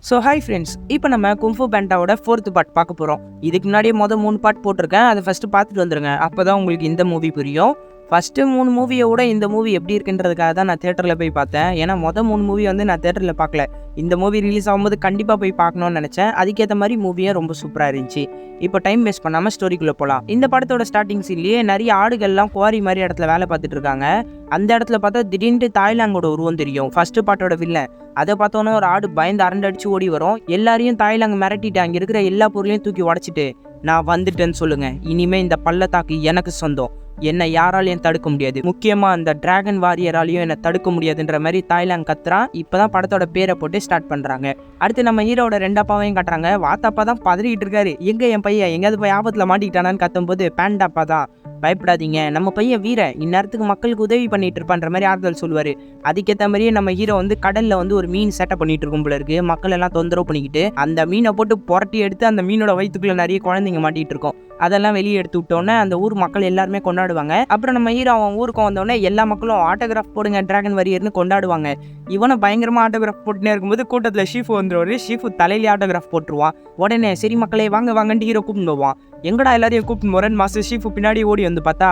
So hi friends, இப்போ நம்ம kung fu பேண்டாவோட 4th part பார்க்க போகிறோம். இதுக்கு முன்னாடியே 3 பார்ட் போட்டிருக்கேன். அதை ஃபஸ்ட்டு பார்த்துட்டு வந்துருங்க. அப்போ தான் உங்களுக்கு இந்த மூவி புரியும். ஃபஸ்ட்டு 3 மூவியை விட இந்த மூவி எப்படி இருக்குன்றதுக்காக தான் நான் தேட்டரில் போய் பார்த்தேன். ஏன்னா 3 மூவி வந்து நான் தேட்டரில் பார்க்கல. இந்த மூவி ரிலீஸ் ஆகும்போது கண்டிப்பாக போய் பார்க்கணும்னு நினச்சேன். அதுக்கேற்ற மாதிரி மூவியே ரொம்ப சூப்பராக இருந்துச்சு. இப்போ டைம் வேஸ்ட் பண்ணாமல் ஸ்டோரிக்குள்ளே போகலாம். இந்த படத்தோட ஸ்டார்டிங் சீன்லேயே நிறைய ஆடுகள்லாம் குவாரி மாதிரி இடத்துல வேலை பார்த்துட்டு இருக்காங்க. அந்த இடத்துல பார்த்தா திடீர்னு தாய்லாங்கோட உருவம் தெரியும். ஃபஸ்ட்டு பாட்டோட வில்லன் அதை பார்த்தோன்னே ஒரு ஆடு பயந்து அரண்டடிச்சு ஓடி வரும். எல்லாரையும் தாய்லாங்க மிரட்டிட்டு அங்கே இருக்கிற எல்லா பொருளையும் தூக்கி உடச்சிட்டு நான் வந்துட்டேன்னு சொல்லுங்க, இனிமே இந்த பள்ளத்தாக்கு எனக்கு சொந்தம், என்னை யாராலையும் தடுக்க முடியாது, முக்கியமா அந்த டிராகன் வாரியராலையும் என்னை தடுக்க முடியாதுன்ற மாதிரி தாய்லாந்து கத்துறான். இப்பதான் படத்தோட பேரை போட்டு ஸ்டார்ட் பண்றாங்க. அடுத்து நம்ம ஹீரோட 2 அப்பாவையும் காட்டுறாங்க. வாத்தாப்பா தான் பதறிக்கிட்டு இருக்காரு. எங்க என் பையன் எங்கேயாவது போய் ஆபத்துல மாட்டிக்கிட்டானான்னு கத்தும் போது பேண்டாப்பா தான் பயப்படாதீங்க, நம்ம பையன் வீர இந்நேரத்துக்கு மக்களுக்கு உதவி பண்ணிட்டு இருப்பான்ற மாதிரி ஆறுதல் சொல்லுவாரு. அதுக்கேற்ற மாதிரியே நம்ம ஹீரோ வந்து கடல்ல வந்து ஒரு மீன் செட்டப் பண்ணிட்டு இருக்கும் போல இருக்கு. மக்கள் எல்லாம் தொந்தரவு பண்ணிக்கிட்டு அந்த மீனை போட்டு புரட்டி எடுத்து அந்த மீனோட வயிற்றுக்குள்ள நிறைய குழந்தைங்க மாட்டிட்டு இருக்கோம். அதெல்லாம் வெளியே எடுத்து விட்டோன்னே அந்த ஊர் மக்கள் எல்லாருமே கொண்டாடுவாங்க. அப்புறம் நம்ம ஹீரோ அவன் ஊருக்கு வந்தோடனே எல்லா மக்களும் ஆட்டோகிராஃப் போடுங்க டிராகன் வாரியர்னு கொண்டாடுவாங்க. இவனை பயங்கரமா ஆட்டோகிராஃப் போட்டுனே இருக்கும்போது கூட்டத்தில் ஷீஃபு வந்துருவாரு. ஷீஃபு தலையிலே ஆட்டோகிராஃப் போட்டுருவான். உடனே சரி மக்களே வாங்க வாங்கன்ட்டு ஹீரோ கூப்பிட்டு போவான். எங்கடா எல்லாரையும் கூப்பிட்டு போறேன் மாஸ்டர் ஷீஃபு பின்னாடி ஓடி வந்து பார்த்தா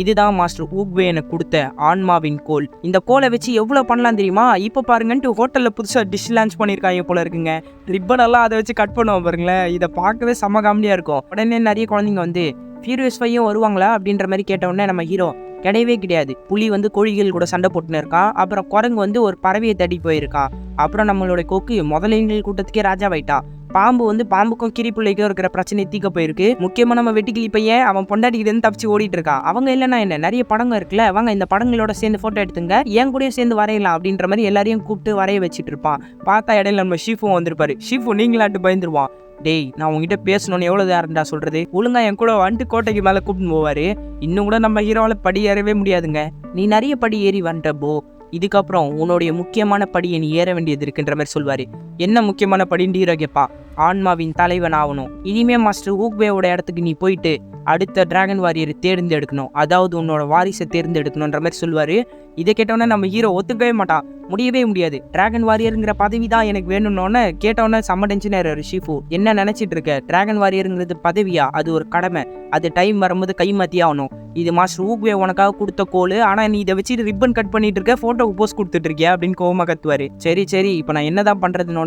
இதுதான் மாஸ்டர் ஊக்வே எனக்கு கொடுத்த ஆன்மாவின் கோல். இந்த கோலை வச்சு எவ்வளவு பண்ணலாம் தெரியுமா? இப்ப பாருங்கன்ட்டு ஹோட்டல்ல புதுசா டிஷ் லான்ச் பண்ணிருக்காங்க போல இருக்குங்க. ரிப்பன் எல்லாம் அதை வச்சு கட் பண்ணுவோம் பாருங்களேன். இதை பார்க்கவே செம காமெடியா இருக்கும். உடனே நிறைய குழந்தைங்க வந்து ஃபியூரியஸ் 5 வருவாங்களா அப்படின்ற மாதிரி கேட்ட உடனே நம்ம ஹீரோ கிடையவே கிடையாது. புலி வந்து கோழிகள் கூட சண்டை போட்டுன்னு இருக்கான். அப்புறம் குரங்கு வந்து ஒரு பறவையை தேடி போயிருக்கான். அப்புறம் நம்மளோட கொக்கு முதலைகள் கூட்டத்துக்கே ராஜாவாயிட்டான். பாம்பு வந்து பாம்புக்கும் கிரிப்புள்ளைக்கும் இருக்கிற பிரச்சனை தீக்க போயிருக்கு. முக்கியமா நம்ம வெட்டுக்கிளி பையன் அவன் பொண்டாட்டிக்கிட்டு தப்பிச்சு ஓடிட்டு இருக்கான். அவங்க இல்லைன்னா என்ன, நிறைய படங்கள் இருக்குல்ல, வாங்க இந்த படங்களோட சேர்ந்து போட்டோ எடுத்துங்க, என் கூடயும் சேர்ந்து வரையலாம் அப்படின்ற மாதிரி எல்லாரையும் கூப்பிட்டு வரைய வச்சுட்டு இருப்பான். பார்த்தா இடையில நம்ம ஷீஃபும் வந்திருப்பாரு. ஷீஃபு நீங்களாட்டு பயந்துருவான். டேய் நான் உங்ககிட்ட பேசணும்னு எவ்வளவு நேரம்டா சொல்றது, ஒழுங்கா என் கூட வந்துட்டு கோட்டைக்கு மேல கூப்பிட்டு போவாரு. இன்னும் கூட நம்ம ஹீரோவால படி ஏறவே முடியாதுங்க. நீ நிறைய படி ஏறி வந்துட்ட போ, இதுக்கப்புறம் உன்னுடைய முக்கியமான படியை நீ ஏற வேண்டியது இருக்குன்ற மாதிரி சொல்வாரு. என்ன முக்கியமான படின்னு ஹீரோ கேட்பா. ஆன்மாவின் தலைவன் ஆகணும். இனிமே மாஸ்டர் ஊக்வேவோட இடத்துக்கு நீ போயிட்டு அடுத்த டிராகன் வாரியரை தேர்ந்தெடுக்கணும், அதாவது உன்னோட வாரிசை தேர்ந்தெடுக்கணுன்ற மாதிரி சொல்லுவாரு. இதை கேட்டோன்னே நம்ம ஹீரோ ஒத்துக்கவே மாட்டான். முடியவே முடியாது, டிராகன் வாரியருங்கிற பதவி தான் எனக்கு வேணும்னோன்னு கேட்டோன்னே செம்ம டென்ஷன் ஆயிடுறாரு ஷீஃபு. என்ன நினைச்சிட்டு இருக்க, டிராகன் வாரியருங்கிறது பதவியா? அது ஒரு கடமை, அது டைம் வரும்போது கை மாத்தி ஆகணும். இது மாஸ்டர் ஊக்வே உனக்காக கொடுத்த கோல், ஆனா நீ இதை வச்சுட்டு ரிப்பன் கட் பண்ணிட்டு இருக்க, போட்டோக்கு போஸ்ட் கொடுத்துட்டு இருக்கியா அப்படின்னு கோவமா கத்துவாரு. சரி சரி இப்போ நான் என்னதான் பண்றதுன்னு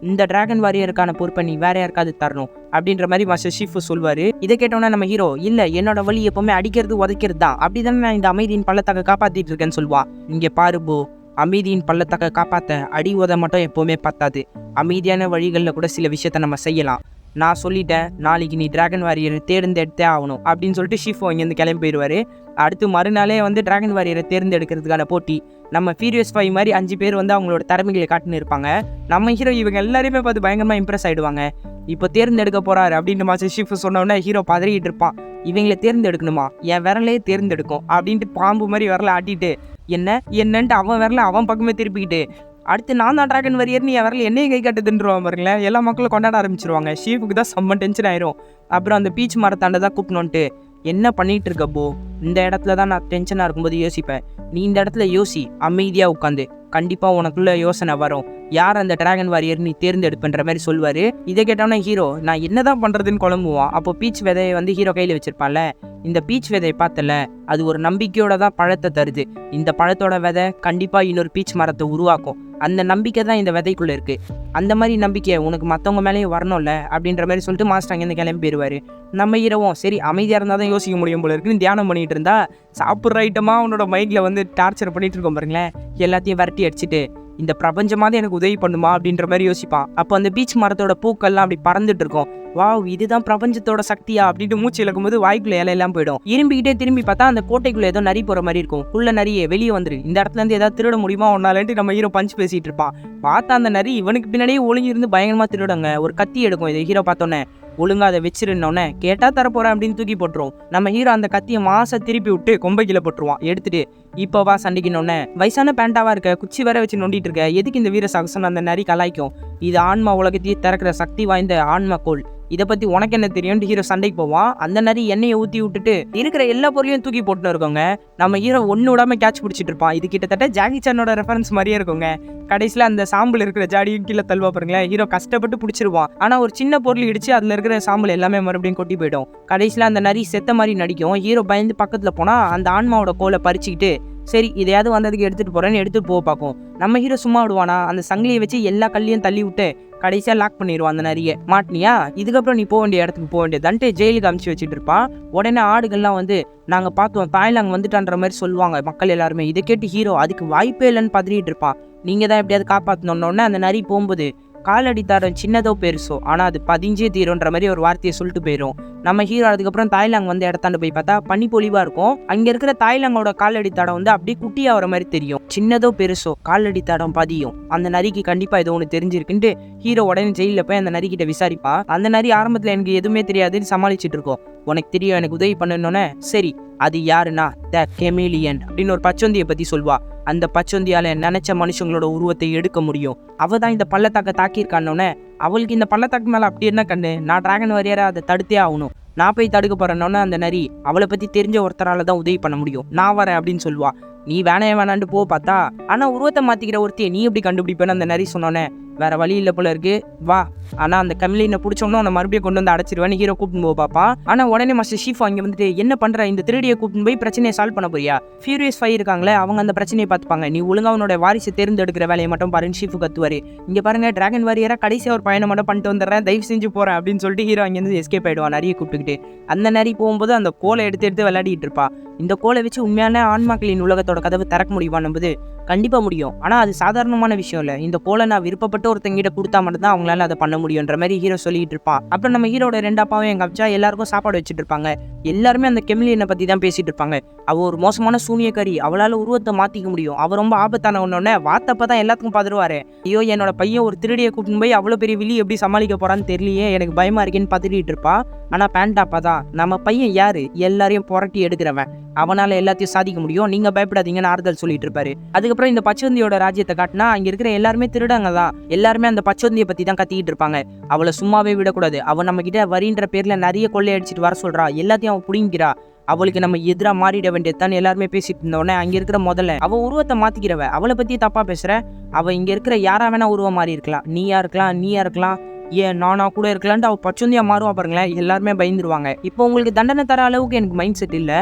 இந்த டிராகன் வாரியருக்கான பொறுப்பை நீ வேற யாருக்காவது தரணும் அப்படின்ற மாதிரி மாஸ்டர் ஷீஃபு சொல்வாரு. இதை கேட்டோன்னா நம்ம ஹீரோ இல்ல என்னோட வழி எப்பவுமே அடிக்கிறது உதைக்கிறது தான், அப்படிதானே நான் இந்த அமைதியின் பள்ளத்தாக்க காப்பாத்திட்டு இருக்கேன்னு சொல்லுவா. இங்க பாரு போ, அமைதியின் பள்ளத்தாக்க காப்பாத்த அடி உத மட்டும் எப்பவுமே பத்தாது. அமைதியான வழிகளில் கூட சில விஷயத்த நம்ம செய்யலாம். நான் சொல்லிட்டேன், நாளைக்கு நீ டிராகன் வாரியரை தேர்ந்தெடுத்தே ஆகணும் அப்படின்னு சொல்லிட்டு ஷீஃபோ இங்கேருந்து கிளம்பி போயிடுவாரு. அடுத்து மறுநாளே வந்து டிராகன் வாரியரை தேர்ந்தெடுக்கிறதுக்கான போட்டி. நம்ம ஃபியூரியஸ் 5 மாதிரி 5 பேர் வந்து அவங்களோட திறமைகளை காட்டுன்னு இருப்பாங்க. நம்ம ஹீரோ இவங்க எல்லாரையுமே பார்த்து பயங்கரமா இம்ப்ரெஸ் ஆயிடுவாங்க. இப்போ தேர்ந்தெடுக்க போறாரு அப்படின்னு மாஸ்டர் ஷீஃபு சொன்னோடனே ஹீரோ பதறிட்டு இருப்பான். இவங்களை தேர்ந்தெடுக்கணுமா, என் விரலே தேர்ந்தெடுக்கும் அப்படின்ட்டு பாம்பு மாதிரி விரலை ஆட்டிட்டு என்னன்ட்டு அவன் விரல அவன் பக்கமே திருப்பிக்கிட்டு அடுத்து நான் தான் டிராகன் வாரியர்னு என் வரல என்னையும் கை கட்டுதுன்றுவான் பாருங்களேன். எல்லா மக்களும் கொண்டாட ஆரம்பிச்சிருவாங்க. ஷீஃபுக்கு தான் செம்ம டென்ஷன் ஆயிரும். அப்புறம் அந்த பீச் மரத்தாண்ட தான் கூப்பிடணுன்ட்டு என்ன பண்ணிட்டு இருக்க போ, இந்த இடத்துல தான் நான் டென்ஷனாக இருக்கும்போது யோசிப்பேன், நீ இந்த இடத்துல யோசி, அமைதியாக உட்காந்து, கண்டிப்பாக உனக்குள்ள யோசனை வரும், யார் அந்த டிராகன் வாரியர் நீ தேர்ந்தெடுப்புன்ற மாதிரி சொல்லுவாரு. இதை கேட்டோன்னா ஹீரோ நான் என்னதான் பண்றதுன்னு குழம்புவான். அப்போ பீச் விதையை வந்து ஹீரோ கையில் வச்சிருப்பான்ல, இந்த பீச் விதையை பார்த்தல, அது ஒரு நம்பிக்கையோட தான் பழத்தை தருது. இந்த பழத்தோட விதை கண்டிப்பா இன்னொரு பீச் மரத்தை உருவாக்கும். அந்த நம்பிக்கை தான் இந்த விதைக்குள்ள இருக்கு. அந்த மாதிரி நம்பிக்கை உனக்கு மற்றவங்க மேலேயும் வரணும்ல அப்படின்ற மாதிரி சொல்லிட்டு மாஸ்டர் அங்கேருந்து கிளம்பி போயிடுவாரு. நம்ம ஹீரோவும் சரி அமைதியாக இருந்தால் தான் யோசிக்க முடியும் போல இருக்குன்னு தியானம் பண்ணிட்டு இருந்தா சாப்பிட்ற ஐட்டமா அவனோட மைண்டில் வந்து டார்ச்சர் பண்ணிட்டு இருக்கோம் பாருங்களேன். எல்லாத்தையும் விரட்டி அடிச்சுட்டு இந்த பிரபஞ்சமாவது எனக்கு உதவி பண்ணுமா அப்படின்ற மாதிரி யோசிப்பான். அப்போ அந்த பீச் மரத்தோட பூக்கள்லாம் அப்படி பறந்துட்டு இருக்கும். வாவ் இதுதான் பிரபஞ்சத்தோட சக்தியா அப்படின்ட்டு மூச்சு இழக்கும்போது வாய்க்குள்ள இலையெல்லாம் போயிடும். இரும்பிக்கிட்டே திரும்பி பார்த்தா அந்த கோட்டைக்குள்ள ஏதோ நரி போற மாதிரி இருக்கும். உள்ள நரியே வெளியே வந்துரு, இந்த இடத்துல இருந்து ஏதாவது திருட முடியுமா ஒன்னாலன்ட்டு நம்ம ஹீரோ பஞ்ச் பேசிட்டு இருப்பான். பார்த்தா அந்த நரி இவனுக்கு பின்னாடியே ஒளிஞ்சிருந்து பயங்கரமா திருடுங்க. ஒரு கத்தி எடுக்கும். இதை ஹீரோ பார்த்தோன்னே ஒழுங்கா அதை வச்சிருந்தோன்னே கேட்டா தரப்போறேன் அப்படின்னு தூக்கி போட்டுரும். நம்ம ஹீரோ அந்த கத்தியை மாச திருப்பி விட்டு கொம்பைக்கில போட்டுருவான். எடுத்துட்டு இப்போவா சண்டைக்குன்னொன்னே வயசான பேண்டாவா இருக்க, குச்சி வர வச்சு நோண்டிட்டு இருக்க, எதுக்கு இந்த வீர சாகசம் அந்த நரி கலாய்க்கும். இது ஆன்மா உலகத்தையே திறக்கிற சக்தி வாய்ந்த ஆன்மா கோல், இதை பத்தி உனக்கு என்ன தெரியும்னு ஹீரோ சண்டைக்கு போவான். அந்த நரி எண்ணெயை ஊத்தி விட்டுட்டு இருக்கிற எல்லா பொருளையும் தூக்கி போட்டுன்னு இருக்கோங்க. நம்ம ஹீரோ ஒன்னு விடாம கேட்ச் பிடிச்சிட்டு இருப்பான். இது கிட்டத்தட்ட ஜாக்கி சானோட ரெஃபரன்ஸ் மாதிரியே இருக்குங்க. கடைசியில அந்த சாம்பல் இருக்கிற ஜாடியும் கீழே தள்ளுவா பாருங்களேன். ஹீரோ கஷ்டப்பட்டு பிடிச்சிருவான். ஆனா ஒரு சின்ன பொருள் இடிச்சு அதுல இருக்கிற சாம்பல் எல்லாமே மறுபடியும் கொட்டி போயிடும். கடைசியில அந்த நரி செத்த மாதிரி நடிக்கும். ஹீரோ பயந்து பக்கத்துல போனா அந்த ஆன்மாவோட கோலை பறிச்சுக்கிட்டு சரி இதையாவது வந்ததுக்கு எடுத்துட்டு போறேன்னு எடுத்துட்டு போக பார்க்கும். நம்ம ஹீரோ சும்மா விடுவானா? அந்த சங்கிலியை வச்சு எல்லா கல்லையும் தள்ளி விட்டு கடைசியா லாக் பண்ணிடுவான் அந்த நரியை. மாட்டினியா, இதுக்கப்புறம் நீ போக வேண்டிய இடத்துக்கு போக வேண்டியதுன்ட்டு ஜெயிலுக்கு அமுச்சு வச்சுட்டு இருப்பான். உடனே ஆடுகள்லாம் வந்து நாங்க பார்த்தோம் தாய்லாந்து வந்துட்டான்ற மாதிரி சொல்லுவாங்க மக்கள் எல்லாருமே. இதை கேட்டு ஹீரோ அதுக்கு வாய்ப்பே இல்லைன்னு பதறிட்டு இருப்பான். நீங்க தான் எப்படியாவது காப்பாற்றணுன்னொன்னே அந்த நரி போகும்போது காலடி தாரம் சின்னதோ பெருசோ ஆனால் அது பதிஞ்சே தீரும்ன்ற மாதிரி ஒரு வார்த்தையை சொல்லிட்டு போயிடும். நம்ம ஹீரோ அதுக்கப்புறம் தாய்லாந்து வந்து இடத்தாண்டு போய் பார்த்தா பனி பொழிவா இருக்கும். அங்க இருக்கிற தாய்லாங்கோட காலடி தடம் வந்து அப்படியே குட்டியாகிற மாதிரி தெரியும். சின்னதோ பெருசோ காலடி தடம் பதியும். அந்த நரிக்கு கண்டிப்பா ஏதோ ஒன்று தெரிஞ்சிருக்குன்ட்டு ஹீரோ உடனே ஜெயிலில் போய் அந்த நரிக்கிட்ட விசாரிப்பா. அந்த நரி ஆரம்பத்தில் எனக்கு எதுவுமே தெரியாதுன்னு சமாளிச்சுட்டு இருக்கோம். உனக்கு தெரியும் எனக்கு உதவி பண்ணணுன்னே சரி அது யாருன்னா த கெமிலியன் அப்படின்னு ஒரு பச்சொந்தியை பத்தி சொல்வா. அந்த பச்சொந்தியால நினைச்ச மனுஷங்களோட உருவத்தை எடுக்க முடியும். அவ தான் இந்த பள்ளத்தாக்க தாக்கியிருக்கான்னொன்னே அவளுக்கு இந்த பள்ளத்தாக்கு மேல அப்படி என்ன கண்ணு, நான் டிராகன் வாரியரா அதை தடுத்தே ஆகணும், நான் போய் தடுக்க போறேன்னொன்னே அந்த நரி அவளை பத்தி தெரிஞ்ச ஒருத்தரால தான் உதவி பண்ண முடியும், நான் வரேன் அப்படின்னு சொல்லுவா. நீ வேணாண்டு போ பார்த்தா ஆனா உருவத்தை மாத்திக்கிற ஒருத்தையை நீ எப்படி கண்டுபிடிப்பேன்னு அந்த நரி சொன்னோன்னே வேற வழி இல்லை போல இருக்கு வா, ஆனா அந்த கமிலினை பிடிச்சோம்னா உன்னை மறுபடியும் கொண்டு வந்து அடைச்சிருவேன்னு ஹீரோ கூப்பிட்டு போய் பார்ப்பான். ஆனா உடனே மாஸ்டர் ஷீஃப் அங்கே வந்துட்டு என்ன பண்ற, இந்த திருடியை கூப்பிட்டு போய் பிரச்சனையை சால்வ் பண்ண போறியா, ஃபியூரியஸ் 5 இருக்காங்களே அவங்க அந்த பிரச்சனையை பார்த்துப்பாங்க, நீ ஒழுங்கா அவனோட வாரிசு தேர்ந்தெடுக்கிற வேலையை மட்டும் பாருன்னு ஷீஃபு கத்துவாரு. இங்க பாருங்க டிராகன் வாரியரா கடைசியா ஒரு பயணம் மட்டும் பண்ணிட்டு வந்துடுறேன், தயவு செஞ்சு போறேன் அப்படின்னு சொல்லிட்டு ஹீரோ அங்கேருந்து எஸ்கேப் ஆயிடுவான் நிறைய கூப்பிட்டுக்கிட்டு. அந்த நரி போகும்போது அந்த கோலை எடுத்து விளையாடிட்டு இருப்பா. இந்த கோலை வச்சு உண்மையான ஆன்மாக்களின் உலகத்தோட கதவை திறக்க முடியுமா நம்புது? கண்டிப்பா முடியும். ஆனா அது சாதாரணமான விஷயம் இல்ல. இந்த கோலை நான் விருப்பப்பட்டு ஒருத்தங்கிட்ட கொடுத்தா மட்டும்தான் அவங்களால அதை பண்ண முடியும்ன்ற மாதிரி ஹீரோ சொல்லிட்டு இருப்பான். அப்புறம் நம்ம ஹீரோட 2 அப்பாவும் எங்க அப்பா எல்லாருக்கும் சாப்பாடு வச்சுட்டு இருப்பாங்க. எல்லாருமே அந்த கெமிலியனை பத்தி தான் பேசிட்டு இருப்பாங்க. அவ ஒரு மோசமான சூனியக்காரி, அவளால உருவத்தை மாத்திக்க முடியும், அவ ரொம்ப ஆபத்தான ஒன்னொன்னே வாத்தப்பதான் எல்லாத்துக்கும் பதறுவாரு. ஐயோ என்னோட பையன் ஒரு திருடியை கூட்டின்னு போய் அவ்வளவு பெரிய வில்லி எப்படி சமாளிக்க போறான்னு தெரியலையே, எனக்கு பயமா இருக்கேன்னு பதறிட்டு இருப்பா. ஆனா பேண்டாப்பா தான் நம்ம பையன் யாரு, எல்லாரையும் புரட்டி எடுக்கிறவன், அவனால எல்லாத்தையும் சாதிக்க முடியும், நீங்க பயப்படாதீங்கன்னு ஆறுதல் சொல்லிட்டு இருப்பாரு. அதுக்கப்புறம் இந்த பச்சவந்தியோட ராஜ்யத்தை காட்டினா அங்க இருக்கிற எல்லாருமே திருடாங்க தான். எல்லாருமே அந்த பச்சவந்தியை பத்தி தான் கத்திக்கிட்டு இருப்பாங்க. அவளை சும்மாவே விடக்கூடாது, அவ நம்ம கிட்ட வரின்ற பேர்ல நிறைய கொள்ளையடிச்சிட்டு வர சொல்றா, எல்லாத்தையும் அவன் புடிங்கிறா, அவளுக்கு நம்ம எதிராக மாறிட வேண்டியதுதான் எல்லாருமே பேசிட்டு இருந்தோடனே அங்க இருக்கிற முதல்ல அவ உருவத்தை மாத்திக்கிறவ, அவளை பத்தி தப்பா பேசுற, அவ இங்க இருக்கிற யாரா வேணா உருவம் மாறி இருக்கலாம், நீயா இருக்கலாம் ஏன் நானா கூட இருக்கலான்ட்டு அவ பச்சொந்தியா மாறுவா பாருங்களேன். எல்லாருமே பயந்துருவாங்க. இப்போ உங்களுக்கு தண்டனை தர அளவுக்கு எனக்கு மைண்ட் செட் இல்ல,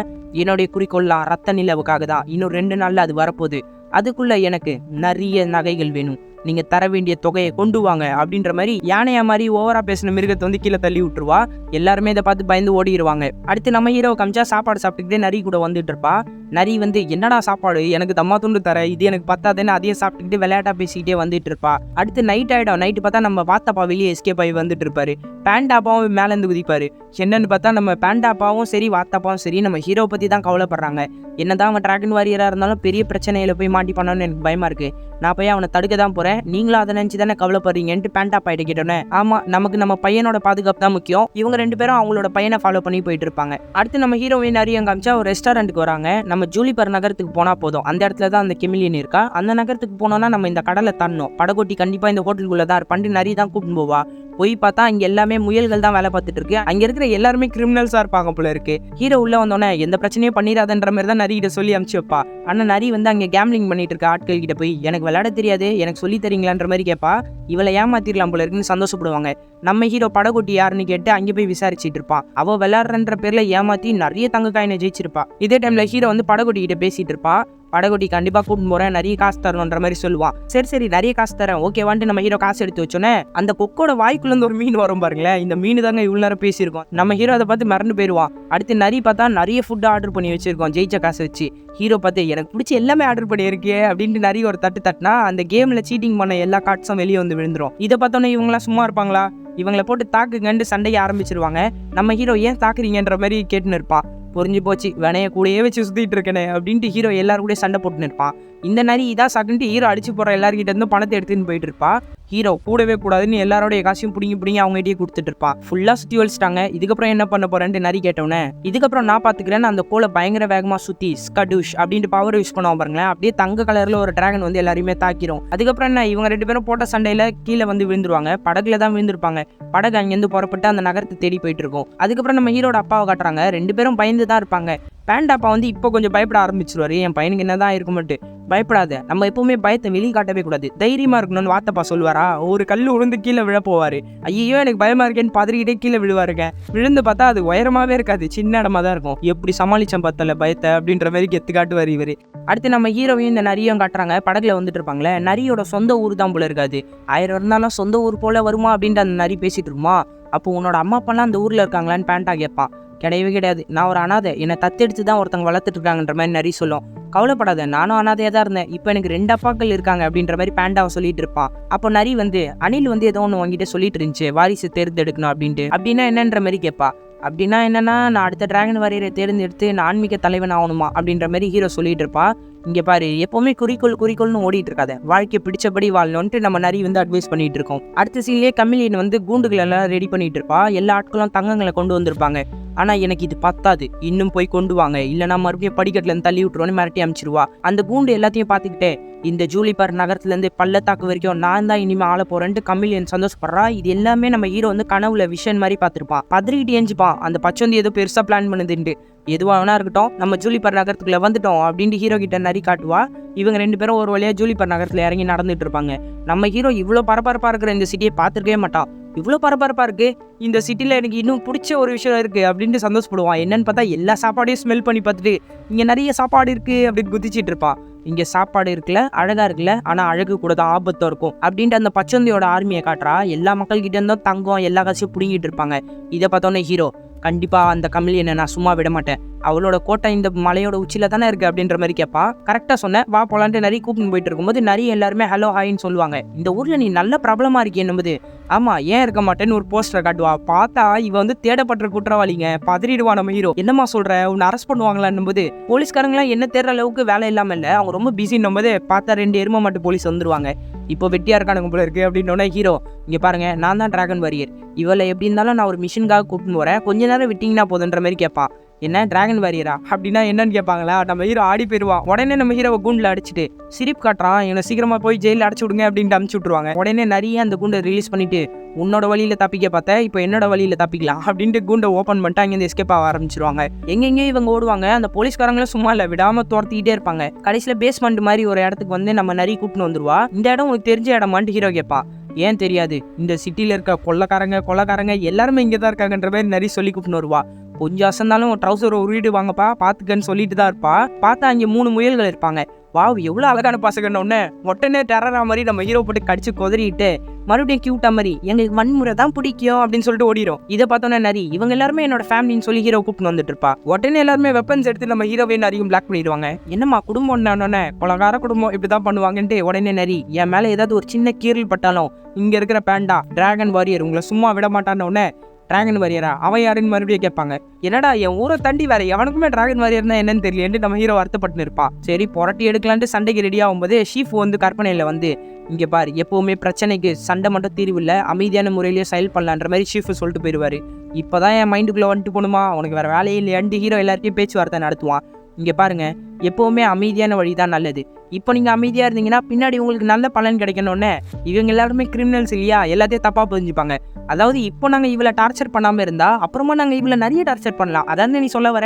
என்னுடைய குறிக்கோள்லாம் ரத்த நிலவுக்காக தான், இன்னும் 2 நாள்ல அது வரப்போகுது, அதுக்குள்ள எனக்கு நிறைய நகைகள் வேணும், நீங்க தர வேண்டிய தொகையை கொண்டு வாங்க அப்படின்ற மாதிரி யானையா மாதிரி ஓவரா பேசின மிருகத்தை வந்து கீழே தள்ளி விட்டுருவா. எல்லாருமே இதை பார்த்து பயந்து ஓடிடுவாங்க. அடுத்து நம்ம ஹீரோ காமிச்சா சாப்பாடு சாப்பிட்டுக்கிட்டே நரி கூட வந்துட்டு இருப்பா. நரி வந்து என்னடா சாப்பாடு, எனக்கு தம்மா துண்டு தர, இது எனக்கு பத்தாதுன்னு அதையும் சாப்பிட்டுக்கிட்டு விளையாட்டா பேசிக்கிட்டே வந்துட்டு இருப்பா. அடுத்து நைட் ஆயிடும். நைட்டு பார்த்தா நம்ம வாத்தப்பா வெளியே எஸ்கேப் ஆகி வந்துட்டு இருப்பாரு. பேண்டாப்பாவும் மேலேருந்து குதிப்பாரு. என்னன்னு பார்த்தா நம்ம பேண்டாப்பாவும் சரி வாத்தப்பாவும் சரி நம்ம ஹீரோ பத்தி தான் கவலைப்படுறாங்க. என்னதான் அவன் டிராகன் வாரியரா இருந்தாலும் பெரிய பிரச்சனையில போய் மாட்டி பண்ணணும்னு எனக்கு பயமா இருக்கு, நான் போய் அவனை தடுக்க தான் போறேன், நீங்களும் அதை நினைச்சு தானே கவலைப்படுறீங்கன்ட்டு பேண்டாப்பா கிட்ட கேட்டோன்னே ஆமா நமக்கு நம்ம பையனோட பாதுகாப்பு தான் முக்கியம், இவங்க 2 பேரும் அவங்களோட பையனை ஃபாலோ பண்ணி போயிட்டு இருப்பாங்க. அடுத்து நம்ம ஹீரோயின் நிறைய காமிச்சா ஒரு ரெஸ்டாரண்ட்டுக்கு வராங்க. நம்ம ஜூலிபர் நகரத்துக்கு போனா போதும், அந்த இடத்துல தான் அந்த கெமிலியன் இருக்கா. அந்த நகரத்துக்கு போனோம்னா நம்ம இந்த கடலை தாண்டணும், படகோட்டி கண்டிப்பா இந்த ஹோட்டலுக்குள்ள தான் இருப்பான்ட்டு நிறைய தான் கூப்பிட்டு போவா. போய் பார்த்தா அங்க எல்லாமே முயல்கள் தான் வேலை பார்த்துட்டு இருக்கு. அங்க இருக்கிற எல்லாருமே கிரிமினல்ஸா இருப்பாங்க போல இருக்கு. ஹீரோ உள்ள வந்தோடனே எந்த பிரச்சனையும் பண்ணிடாதன்ற மாதிரி தான் நரிகிட்ட சொல்லி அனுப்பிச்சு வைப்பா. ஆனா நரி வந்து அங்க கேம்லிங் பண்ணிட்டு இருக்க ஆட்கள் கிட்ட போய் எனக்கு விளையாட தெரியாது, எனக்கு சொல்லி தரீங்களான்ற மாதிரி கேட்பா. இவளை ஏமாத்திரலாம் போல இருக்குன்னு சந்தோஷப்படுவாங்க. நம்ம ஹீரோ படகோட்டி யாருன்னு கேட்டு அங்கே போய் விசாரிச்சுட்டு இருப்பான். அவ விளையாடுறன்ற பேர்ல ஏமாத்தி நிறைய தங்க காயினை ஜெயிச்சிருப்பா. இதே டைம்ல ஹீரோ வந்து படகோட்டி கிட்ட பேசிட்டு இருப்பா. படகோட்டி கண்டிப்பா கூப்பிட்டு போறேன், நிறைய காசு தரணுன்ற மாதிரி சொல்லுவான். சரி நிறைய காசு தரேன் ஓகேவான்ட்டு நம்ம ஹீரோ காசு எடுத்து வச்சோன்னே அந்த கொக்கோட வாய்க்குள்ள இருந்து ஒரு மீன் வரும் பாருங்களேன். இந்த மீன் தாங்க இவ்வளவு நேரம் பேசியிருக்கோம். நம்ம ஹீரோ அதை பார்த்து மறந்து போயிடுவான். அடுத்து நரி பார்த்தா நிறைய ஃபுட் ஆர்டர் பண்ணி வச்சிருக்கோம் ஜெயிச்ச காசு வச்சு. ஹீரோ பார்த்து எனக்கு பிடிச்சி எல்லாமே ஆர்டர் பண்ணியிருக்கே அப்படின்ட்டு நிறைய ஒரு தட்டுனா அந்த கேம்ல சீட்டிங் பண்ண எல்லா கார்ட்ஸும் வெளியே வந்து விழுந்துரும். இதை பார்த்தோன்னே இவங்களாம் சும்மா இருப்பாங்களா, இவங்களை போட்டு தாக்குங்கண்டு சண்டையை ஆரம்பிச்சிருவாங்க. நம்ம ஹீரோ ஏன் தாக்குறீங்கன்ற மாதிரி கேட்டுன்னு இருப்பான். பொறிஞ்சு போச்சு வினைய கூடயே வச்சு சுத்திட்டு இருக்கனே அப்படின்ட்டு ஹீரோ எல்லாரும் கூட சண்டை போட்டுன்னு இருப்பான். இந்த நரி இதான் சாக்குன்ட்டு ஹீரோ அடிச்சு போற எல்லாருக்கிட்ட இருந்து பணத்தை எடுத்துன்னு போயிட்டு இருப்பா. ஹீரோ கூடவே கூடாதுன்னு எல்லாரோடைய காசையும் பிடிங்கி அவங்ககிட்டயே கொடுத்துட்டு இருப்பான். ஃபுல்லா சுத்தி வலிச்சிட்டாங்க. இதுக்கப்புறம் என்ன பண்ண போறேன்ட்டு நரி கேட்டவனே, இதுக்கப்புறம் நான் பாத்துக்கிறேன். அந்த கோலை பயங்கர வேகமா சுத்தி ஸ்கடுஷ் அப்படின்ட்டு பவர் யூஸ் பண்ணுவோம் பாருங்களேன். அப்படியே தங்க கலர்ல ஒரு டிராகன் வந்து எல்லாரையுமே தாக்கிரும். அதுக்கப்புறம் என்ன, இவங்க 2 பேரும் போட்ட சண்டையில கீழே வந்து விழுந்துருவாங்க. படகுல தான் விழுந்திருப்பாங்க. படகு அங்கிருந்து புறப்பட்டு அந்த நகரத்தை தேடி போயிட்டு இருக்கும். அதுக்கப்புறம் நம்ம ஹீரோட அப்பாவை காட்டுறாங்க. 2 பேரும் பயந்து தான் இருப்பாங்க. பேண்டாப்பா வந்து இப்போ கொஞ்சம் பயப்பட ஆரம்பிச்சிருவாரு. என் பையனுக்கு என்னதான் இருக்குமெட்டு. பயப்படாத, நம்ம எப்பவுமே பயத்தை வெளியே காட்டவே கூடாது, தைரியமா இருக்கணும்னு வார்த்தைப்பா சொல்லுவாரா. ஒரு கல் உழுந்து கீழே விழ போவாரு. ஐயோ எனக்கு பயமா இருக்கேன்னு பதறிக்கிட்டே கீழே விழுவாருங்க. விழுந்து பார்த்தா அது உயரமாவே இருக்காது, சின்ன இடமா தான் இருக்கும். எப்படி சமாளிச்சம் பார்த்தல பயத்தை அப்படின்ற மாதிரி கெத்து காட்டுவார் இவரு. அடுத்து நம்ம ஹீரோவையும் இந்த நரியும் காட்டுறாங்க. படகுல வந்துட்டு இருப்பாங்களே. நரியோட சொந்த ஊர் தான் போல இருக்காது. 1000 இருந்தாலும் சொந்த ஊர் போல வருமா அப்படின்ட்டு அந்த நரி பேசிட்டு இருக்குமா. அப்போ உன்னோட அம்மா அப்பாலாம் அந்த ஊர்ல இருக்காங்களான்னு பேண்டா கேட்பான். கிடையவே கிடையாது, நான் ஒரு அனாதை, என்னை தத்தெடுத்து தான் ஒருத்தவங்க வளர்த்துட்டு இருக்காங்கன்ற மாதிரி நரி சொல்லும். கவலைப்படாத, நானும் அனாதையாக தான் இருந்தேன், இப்போ எனக்கு 2 அப்பாக்கள் இருக்காங்க அப்படின்ற மாதிரி பேண்டாவை சொல்லிட்டு இருப்பான். அப்போ நரி வந்து அணில் வந்து ஏதோ ஒன்று வாங்கிட்டு சொல்லிட்டு இருந்துச்சு, வாரிசு தேர்ந்தெடுக்கணும் அப்படின்ட்டு. அப்படின்னா என்னன்ற மாதிரி கேட்பா. அப்படின்னா என்னன்னா, நான் அடுத்த டிராகன் வாரியரை தேர்ந்தெடுத்து நான் ஆன்மீக தலைவன் ஆகணுமா அப்படின்ற மாதிரி ஹீரோ சொல்லிட்டு இருப்பா. இங்கே பாரு, எப்பவுமே குறிக்கோள்னு ஓடிட்டு இருக்காத, வாழ்க்கையை பிடிச்சபடி வாழணும்ட்டு நம்ம நரி வந்து அட்வைஸ் பண்ணிட்டு இருக்கோம். அடுத்த சீன்லேயே கமிலியன் வந்து கூண்டுகள் எல்லாம் ரெடி பண்ணிட்டு இருப்பா. எல்லா ஆட்களும் தங்கங்களை கொண்டு வந்திருப்பாங்க. ஆனால் எனக்கு இது பத்தாது, இன்னும் போய் கொண்டு வாங்க, இல்லைனா மறுபடியும் படிக்கட்டுலேருந்து தள்ளி விட்டுருவோன்னு மிரட்டி அமைச்சிருவா. அந்த கூண்டு எல்லாத்தையும் பார்த்துக்கிட்டே இந்த ஜூலிபர் நகரத்துலேருந்து பள்ளத்தாக்கு வரைக்கும் நான் தான் இனிமேல் ஆள போறேன்ட்டு கமிலியன் சந்தோஷப்படுறா. இது எல்லாமே நம்ம ஹீரோ வந்து கனவுல விஷன் மாதிரி பார்த்துருப்பான். பதறிக்கிட்டு ஏஞ்சிப்பான். அந்த பச்சோந்தி ஏதோ பெருசாக பிளான் பண்ணுதுன்ட்டு. எதுவானா இருக்கட்டும், நம்ம ஜூலிபர் நகரத்துக்குள்ள வந்துட்டோம் அப்படின்ட்டு ஹீரோ கிட்ட நரி காட்டுவா. இவங்க 2 பேரும் ஒரு வழியா ஜூலிபர் நகரத்துல இறங்கி நடந்துட்டு இருப்பாங்க. நம்ம ஹீரோ இவ்வளோ பரபரப்பா இருக்கிற இந்த சிட்டியை பார்த்துருக்கவே மாட்டான். இவ்வளோ பரபரப்பா இருக்கு, இந்த சிட்டில எனக்கு இன்னும் பிடிச்ச ஒரு விஷயம் இருக்கு அப்படின்ட்டு சந்தோஷப்படுவான். என்னன்னு பார்த்தா எல்லா சாப்பாடையும் ஸ்மெல் பண்ணி பார்த்துட்டு இங்க நிறைய சாப்பாடு இருக்கு அப்படின்னு குதிச்சிட்டு இருப்பான். இங்க சாப்பாடு இருக்குல்ல, அழகா இருக்குல்ல, ஆனா அழகு கூட தான் ஆபத்தம் இருக்கும் அப்படின்ட்டு அந்த பச்சந்தியோட ஆர்மியை காட்டுறா. எல்லா மக்கள் கிட்ட இருந்தும் தங்கம் எல்லா காசையும் பிடிங்கிட்டு இருப்பாங்க. இதை பார்த்தோன்னே ஹீரோ, கண்டிப்பா அந்த கமிலியனை நான் சும்மா விட மாட்டேன், அவளோட கோட்டை இந்த மலையோட உச்சியில தானே இருக்கு அப்படின்ற மாதிரி கேட்பா. கரெக்டா சொன்னேன், வா போலான்ட்டு நரி கூப்பிட்டு போயிட்டு இருக்கும்போது நரி எல்லாருமே ஹலோ ஹாய்ன்னு சொல்லுவாங்க. இந்த ஊர்ல நீ நல்ல பிரபலமா இருக்கே என்பது. ஆமா, ஏன் இருக்க மாட்டேன்னு ஒரு போஸ்டரை காட்டுவா. பார்த்தா இவ வந்து தேடப்பட்ட குற்றவாளிங்க. பதறிடுவா நம்ம ஹீரோ. என்னமா சொல்ற, உன்னை அரெஸ்ட் பண்ணுவாங்களான்னும் போது போலீஸ்காரங்களாம் என்ன தேடுற அளவுக்கு வேலை இல்லாம இல்ல, அவங்க ரொம்ப பிஸின்னும் போது பார்த்தா 2 எருமை மாட்டு போலீஸ் வந்துருவாங்க. இப்போ வெட்டியா இருக்கானுங்க போல இருக்கு அப்படின்னோட ஹீரோ, இங்க பாருங்க, நான் தான் டிராகன் வாரியர், இவளை எப்படி இருந்தாலும் நான் ஒரு மிஷினுக்காக கூப்பிட்டு போறேன், கொஞ்ச நேரம் விட்டீங்கன்னா போதுன்ற மாதிரி கேட்பான். என்ன டிராகன் வாரியரா அப்படின்னா என்னன்னு கேட்பாங்களா. நம்ம ஹீரோ ஆடி போயிடுவான். உடனே நம்ம ஹீரோவை கூண்டில் அடிச்சுட்டு சிரிப்பு காட்டுறான். இவனை சீக்கிரமா போய் ஜெயிலில் அடைச்சு விடுங்க அப்படின்ட்டு அனுப்பிச்சு விட்டுருவாங்க. உடனே நிறைய அந்த கூண்டை ரிலீஸ் பண்ணிட்டு, உன்னோட வழியில தப்பிக்க பார்த்தேன், இப்போ என்னோட வழியில தப்பிக்கலாம் அப்படின்ட்டு கூண்டை ஓப்பன் பண்ணிட்டு அங்கேருந்து எஸ்கேப் ஆக ஆரம்பிச்சிருவாங்க. எங்கெங்கே இவங்க ஓடுவாங்க. அந்த போலீஸ்காரங்களும் சும்மா இல்லை, விடாம துரத்திக்கிட்டே இருப்பாங்க. கடைசியில் பேஸ்மெண்ட் மாதிரி ஒரு இடத்துக்கு வந்து நம்ம நரி கூப்பிட்டு வந்துருவா. இந்த இடம் உனக்கு தெரிஞ்ச இடமான்ட்டு ஹீரோ கேட்பான். ஏன் தெரியாது, இந்த சிட்டியில் இருக்க கொள்ளக்காரங்க எல்லாருமே இங்கே தான் இருக்காங்கன்ற மாதிரி நரி சொல்லி கூப்பிட்டு வருவா. கொஞ்சம் அசந்தாலும் ட்ரௌசர் ஒரு வீடு வாங்கப்பா பார்த்துக்கன்னு சொல்லிட்டு தான் இருப்பா. பார்த்தா அங்கே 3 முயல்கள் இருப்பாங்க. வாவ், எவ்வளோ அழகான பசங்கன்னு உடனே டெரரா மாதிரி நம்ம ஹீரோ போட்டு கடிச்சு கொதறிட்டு மறுபடியும் கியூட்டா மாதிரி எங்களுக்கு வன்முறை தான் பிடிக்கும் அப்படின்னு சொல்லிட்டு ஓடிடும். இதை பார்த்தோன்னே நரி, இவங்க எல்லாருமே என்னோட ஃபேமிலின்னு சொல்லி ஹீரோ கூப்பிட்டு வந்துட்டு இருப்பா. உடனே எல்லாருமே வெப்பன்ஸ் எடுத்து நம்ம ஹீரோவே நரியும் பிளாக் பண்ணிடுவாங்க. என்னம்மா குடும்பம் என்னன்னே, கொலகார குடும்பம் இப்படிதான் பண்ணுவாங்கன்ட்டு உடனே நரி, என் மேலே ஏதாவது ஒரு சின்ன கீறல் பட்டாலும் இங்க இருக்கிற பேண்டா டிராகன் வாரியர் உங்களை சும்மா விட மாட்டான்னு. டிராகன் வாரியரா, அவன் யாருன்னு மறுபடியும் கேட்பாங்க. என்னடா என் ஊரை தண்டி வேற எவனுக்குமே டிராகன் வாரியர்னா என்னன்னு தெரியல நம்ம ஹீரோ வருத்தப்பட்டு இருப்பான். சரி புரட்டி எடுக்கலான்ட்டு சண்டைக்கு ரெடி ஆகும்போது ஷீஃப் வந்து கற்பனையில வந்து, இங்க பாரு, எப்பவுமே பிரச்சனைக்கு சண்டை மட்டும் தீர்வு இல்லை, அமைதியான முறையிலேயே செயல் பண்ணலான்ற மாதிரி ஷீஃப் சொல்லிட்டு போயிடுவாரு. இப்போதான் என் மைண்டுக்குள்ள வந்துட்டு போகணுமா, உனக்கு வேற வேலையே இல்லையான்ட்டு ஹீரோ எல்லாத்தையும் பேச்சுவார்த்தை நடத்துவான். இங்கே பாருங்க, எப்போவுமே அமைதியான வழி தான் நல்லது. இப்போ நீங்கள் அமைதியாக இருந்தீங்கன்னா பின்னாடி உங்களுக்கு நல்ல பலன் கிடைக்கணுன்னே. இவங்க எல்லாருமே கிரிமினல்ஸ் இல்லையா, எல்லாத்தையும் தப்பாக புரிஞ்சுப்பாங்க. அதாவது இப்போ நாங்கள் இவளை டார்ச்சர் பண்ணாமல் இருந்தால் அப்புறமா நாங்கள் இவளை நிறைய டார்ச்சர் பண்ணலாம், அதாவது நீ சொல்ல வர.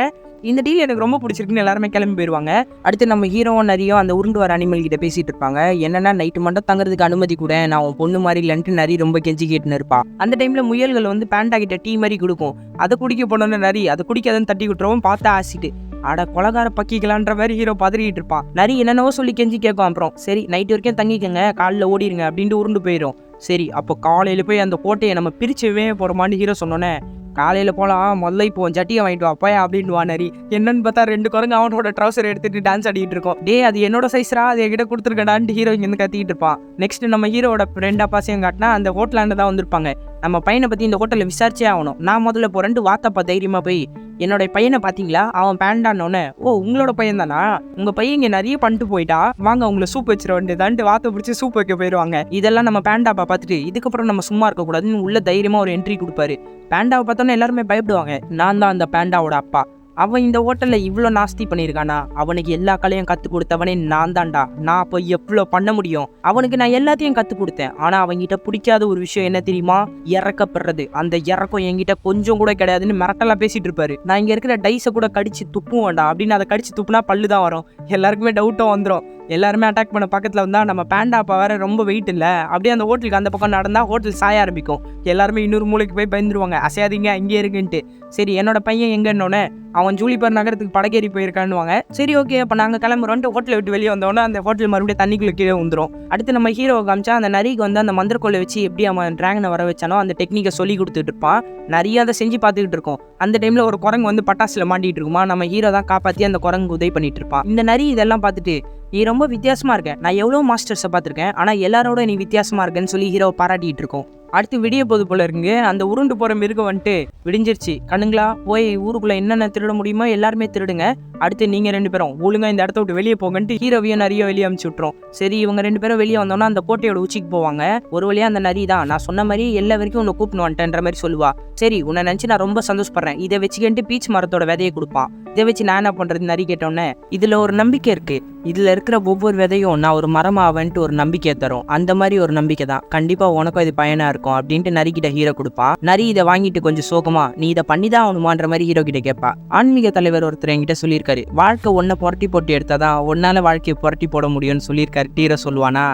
இந்த டீல் எனக்கு ரொம்ப பிடிச்சிருக்குன்னு எல்லாருமே கிளம்பி போயிடுவாங்க. அடுத்து நம்ம ஹீரோவும் நிறைய அந்த உருண்டு வர அனிமல் கிட்ட பேசிட்டு இருப்பாங்க. என்னன்னா, நைட்டு மட்டும் தங்குறதுக்கு அனுமதி கூட, நான் உன் பொண்ணு மாதிரி இல்லைன்ட்டு நரி ரொம்ப கெஞ்சி கேட்டுன்னு இருப்பா. அந்த டைம்ல முயல்கள் வந்து பேண்டா கிட்ட டீ மாதிரி கொடுக்கும். அதை குடிக்க போனோன்னு நரி அதை குடிக்காதுன்னு தட்டி விட்டுறவும் பார்த்தா ஆசிட்டு. அட கொலகார பக்கிக்கலான்ற மாதிரி ஹீரோ பதறிட்டு இருப்பான். நரி என்னென்னவோ சொல்லி கெஞ்சி கேட்கும். அப்புறம் சரி நைட்டு வரைக்கும் தங்கிக்கங்க, காலைல ஓடிடுங்க அப்படின்ட்டு உருண்டு போயிடும். சரி அப்போ காலையில போய் அந்த கோட்டையை நம்ம பிரிச்சுவே போறோமான்னு ஹீரோ சொன்னோன்னே, காலையில போலாம், முதல்ல இப்போ ஜட்டியை வாங்கிட்டு வாப்பா அப்படின்ட்டு வா நரி. என்னன்னு பார்த்தா 2 குரங்கு அவனோட ட்ரௌசர் எடுத்துட்டு டான்ஸ் ஆடிட்டு இருக்கோம். டே அது என்னோட சைஸ்ரா, அதை என்கிட்ட கொடுத்துருக்கடான்ட்டு ஹீரோ இங்க கத்திட்டு இருப்பான். நெக்ஸ்ட் நம்ம ஹீரோட 2 அப்பாசையும் காட்டினா அந்த ஹோட்லாண்டு தான் வந்திருப்பாங்க. நம்ம பையனை பற்றி இந்த ஹோட்டலில் விசாரிச்சே ஆகணும். நான் முதல்ல போகிறேன்ட்டு வாத்தப்பா தைரியமாக போய் என்னோட பையனை பார்த்தீங்களா, அவன் பேண்டானோன்னே, ஓ உங்களோட பையன் தானா, உங்கள் பையன் இங்கே நிறைய பண்ணிட்டு போயிட்டா, வாங்க உங்களை சூப் வச்சிட வேண்டியதான்ட்டு வாத்தை பிடிச்சி சூப் வைக்க போயிடுவாங்க. இதெல்லாம் நம்ம பேண்டாப்பா பார்த்துட்டு இதுக்கப்புறம் நம்ம சும்மா இருக்கக்கூடாதுன்னு உள்ள தைரியமாக ஒரு என்ட்ரி கொடுப்பாரு. பேண்டாவை பார்த்தோன்னே எல்லாருமே பயப்படுவாங்க. நான் தான் அந்த பேண்டாவோட அப்பா. அவன் இந்த ஹோட்டலில் இவ்வளோ நாஸ்தி பண்ணியிருக்கானா, அவனுக்கு எல்லா கலையும் கற்றுக் கொடுத்தவனே நான் தான்டா. நான் அப்போ எவ்வளோ பண்ண முடியும், அவனுக்கு நான் எல்லாத்தையும் கற்றுக் கொடுத்தேன். ஆனால் அவன்கிட்ட பிடிக்காத ஒரு விஷயம் என்ன தெரியுமா, இறக்கப்படுறது. அந்த இறக்கம் என்கிட்ட கொஞ்சம் கூட கிடையாதுன்னு மிரட்டலாக பேசிட்டு இருப்பாரு. நான் இங்கே இருக்கிற டைஸை கூட கடிச்சு துப்புவேன்டா அப்படின்னு அதை கடிச்சு துப்புனா பல்லு தான் வரும். எல்லாருக்குமே டவுட்டும் வந்துடும். எல்லாருமே அட்டாக் பண்ண பக்கத்தில் வந்தால் நம்ம பேண்டாப்பா வேற ரொம்ப வெயிட் இல்லை, அப்படியே அந்த ஹோட்டலுக்கு அந்த பக்கம் நடந்தால் ஹோட்டல் சாய ஆரம்பிக்கும். எல்லாருமே இன்னொரு மூலைக்கு போய் பயந்துருவாங்க, அசையாதீங்க இங்கே இருக்குன்ட்டு. சரி என்னோட பையன் எங்கன்னொன்னே, அவன் ஜூலிபர் நகரத்துக்கு படகேறி போயிருக்கான்னுவாங்க. சரி ஓகே அப்போ நாங்கள் கிளம்புறோன்ட்டு ஹோட்டலை விட்டு வெளியே வந்தோன்னே அந்த ஹோட்டல் மறுபடியும் தண்ணிக்குள்ளே கீழே வந்துடும். அடுத்து நம்ம ஹீரோவை காமிச்சா அந்த நரிக்கு வந்து அந்த மந்திரக்கோலை வச்சு எப்படி அவன் டிராகனை வர வச்சானோ அந்த டெக்னிக்கை சொல்லி கொடுத்துட்டு இருப்பான். நிறைய அதை செஞ்சு பார்த்துக்கிட்டு இருக்கோம். அந்த டைமில் ஒரு குரங்கு வந்து பட்டாசில் மாட்டிகிட்டு இருக்குமா, நம்ம ஹீரோ தான் காப்பாற்றி அந்த குரங்கு உதவி பண்ணிட்டு இருப்பான். இந்த நரி இதெல்லாம் பார்த்துட்டு, நீ ரொம்ப வித்தியாசமாக இருக்க, நான் எவ்வளோ மாஸ்டர்ஸை பார்த்துருக்கேன், ஆனால் எல்லாரோட நீ வித்தியாசமாக இருக்கேன்னு சொல்லி ஹீரோவை பாராட்டிகிட்டு இருக்கோம். அடுத்து விடிய போது போல இருக்குங்க. அந்த உருண்டு போகிற மிருகம் வந்துட்டு, விடிஞ்சிருச்சு கண்ணுங்களா, போய் ஊருக்குள்ளே என்னென்ன திருட முடியுமோ எல்லாருமே திருடுங்க, அடுத்து நீங்கள் 2 பேரும் ஒழுங்காக இந்த இடத்த விட்டு வெளியே போங்கன்ட்டு ஹீரோவையும் நிறைய வெளியே அனுப்பிச்சு விட்றோம். சரி இவங்க 2 பேரும் வெளியே வந்தோன்னா அந்த கோட்டையோட உச்சிக்கு போவாங்க. ஒரு வழியாக அந்த நரி தான் நான் சொன்ன மாதிரி எல்லா வரைக்கும் உன்னை கூப்பிட்டு வந்துட்டேன்ற மாதிரி சொல்லுவா. சரி உன்னை நினச்சி நான் ரொம்ப சந்தோஷப்படுறேன், இதை வச்சுக்கிட்டு பீச் மரத்தோட விதையை கொடுப்பான். இதை வச்சு நான் என்ன பண்ணுறது நரி கேட்டோன்னே, இதில் ஒரு நம்பிக்கை இருக்குது, இதில் இருக்கிற ஒவ்வொரு விதையும் நான் ஒரு மரமாவேன்ட்டு ஒரு நம்பிக்கையை தரும். அந்த மாதிரி ஒரு நம்பிக்கை தான், கண்டிப்பாக உனக்கும் இது பயனாக இருக்கும் அப்படின்ட்டு நரிக்கிட்ட ஹீரோ கொடுப்பான். நரி இதை வாங்கிட்டு கொஞ்சம் சோகமா, நீ இதை பண்ணி தான் ஆகணுமான்ற மாதிரி ஹீரோ கிட்ட கேட்பா. ஆன்மீக தலைவர் ஒருத்தர் என்கிட்ட சொல்லியிருக்காரு, வாழ்க்கை ஒன்றை புரட்டி போட்டு எடுத்தாதான் ஒன்னால வாழ்க்கையை புரட்டி போட முடியும்னு சொல்லியிருக்காரு. ஹீரோ சொல்லுவானா,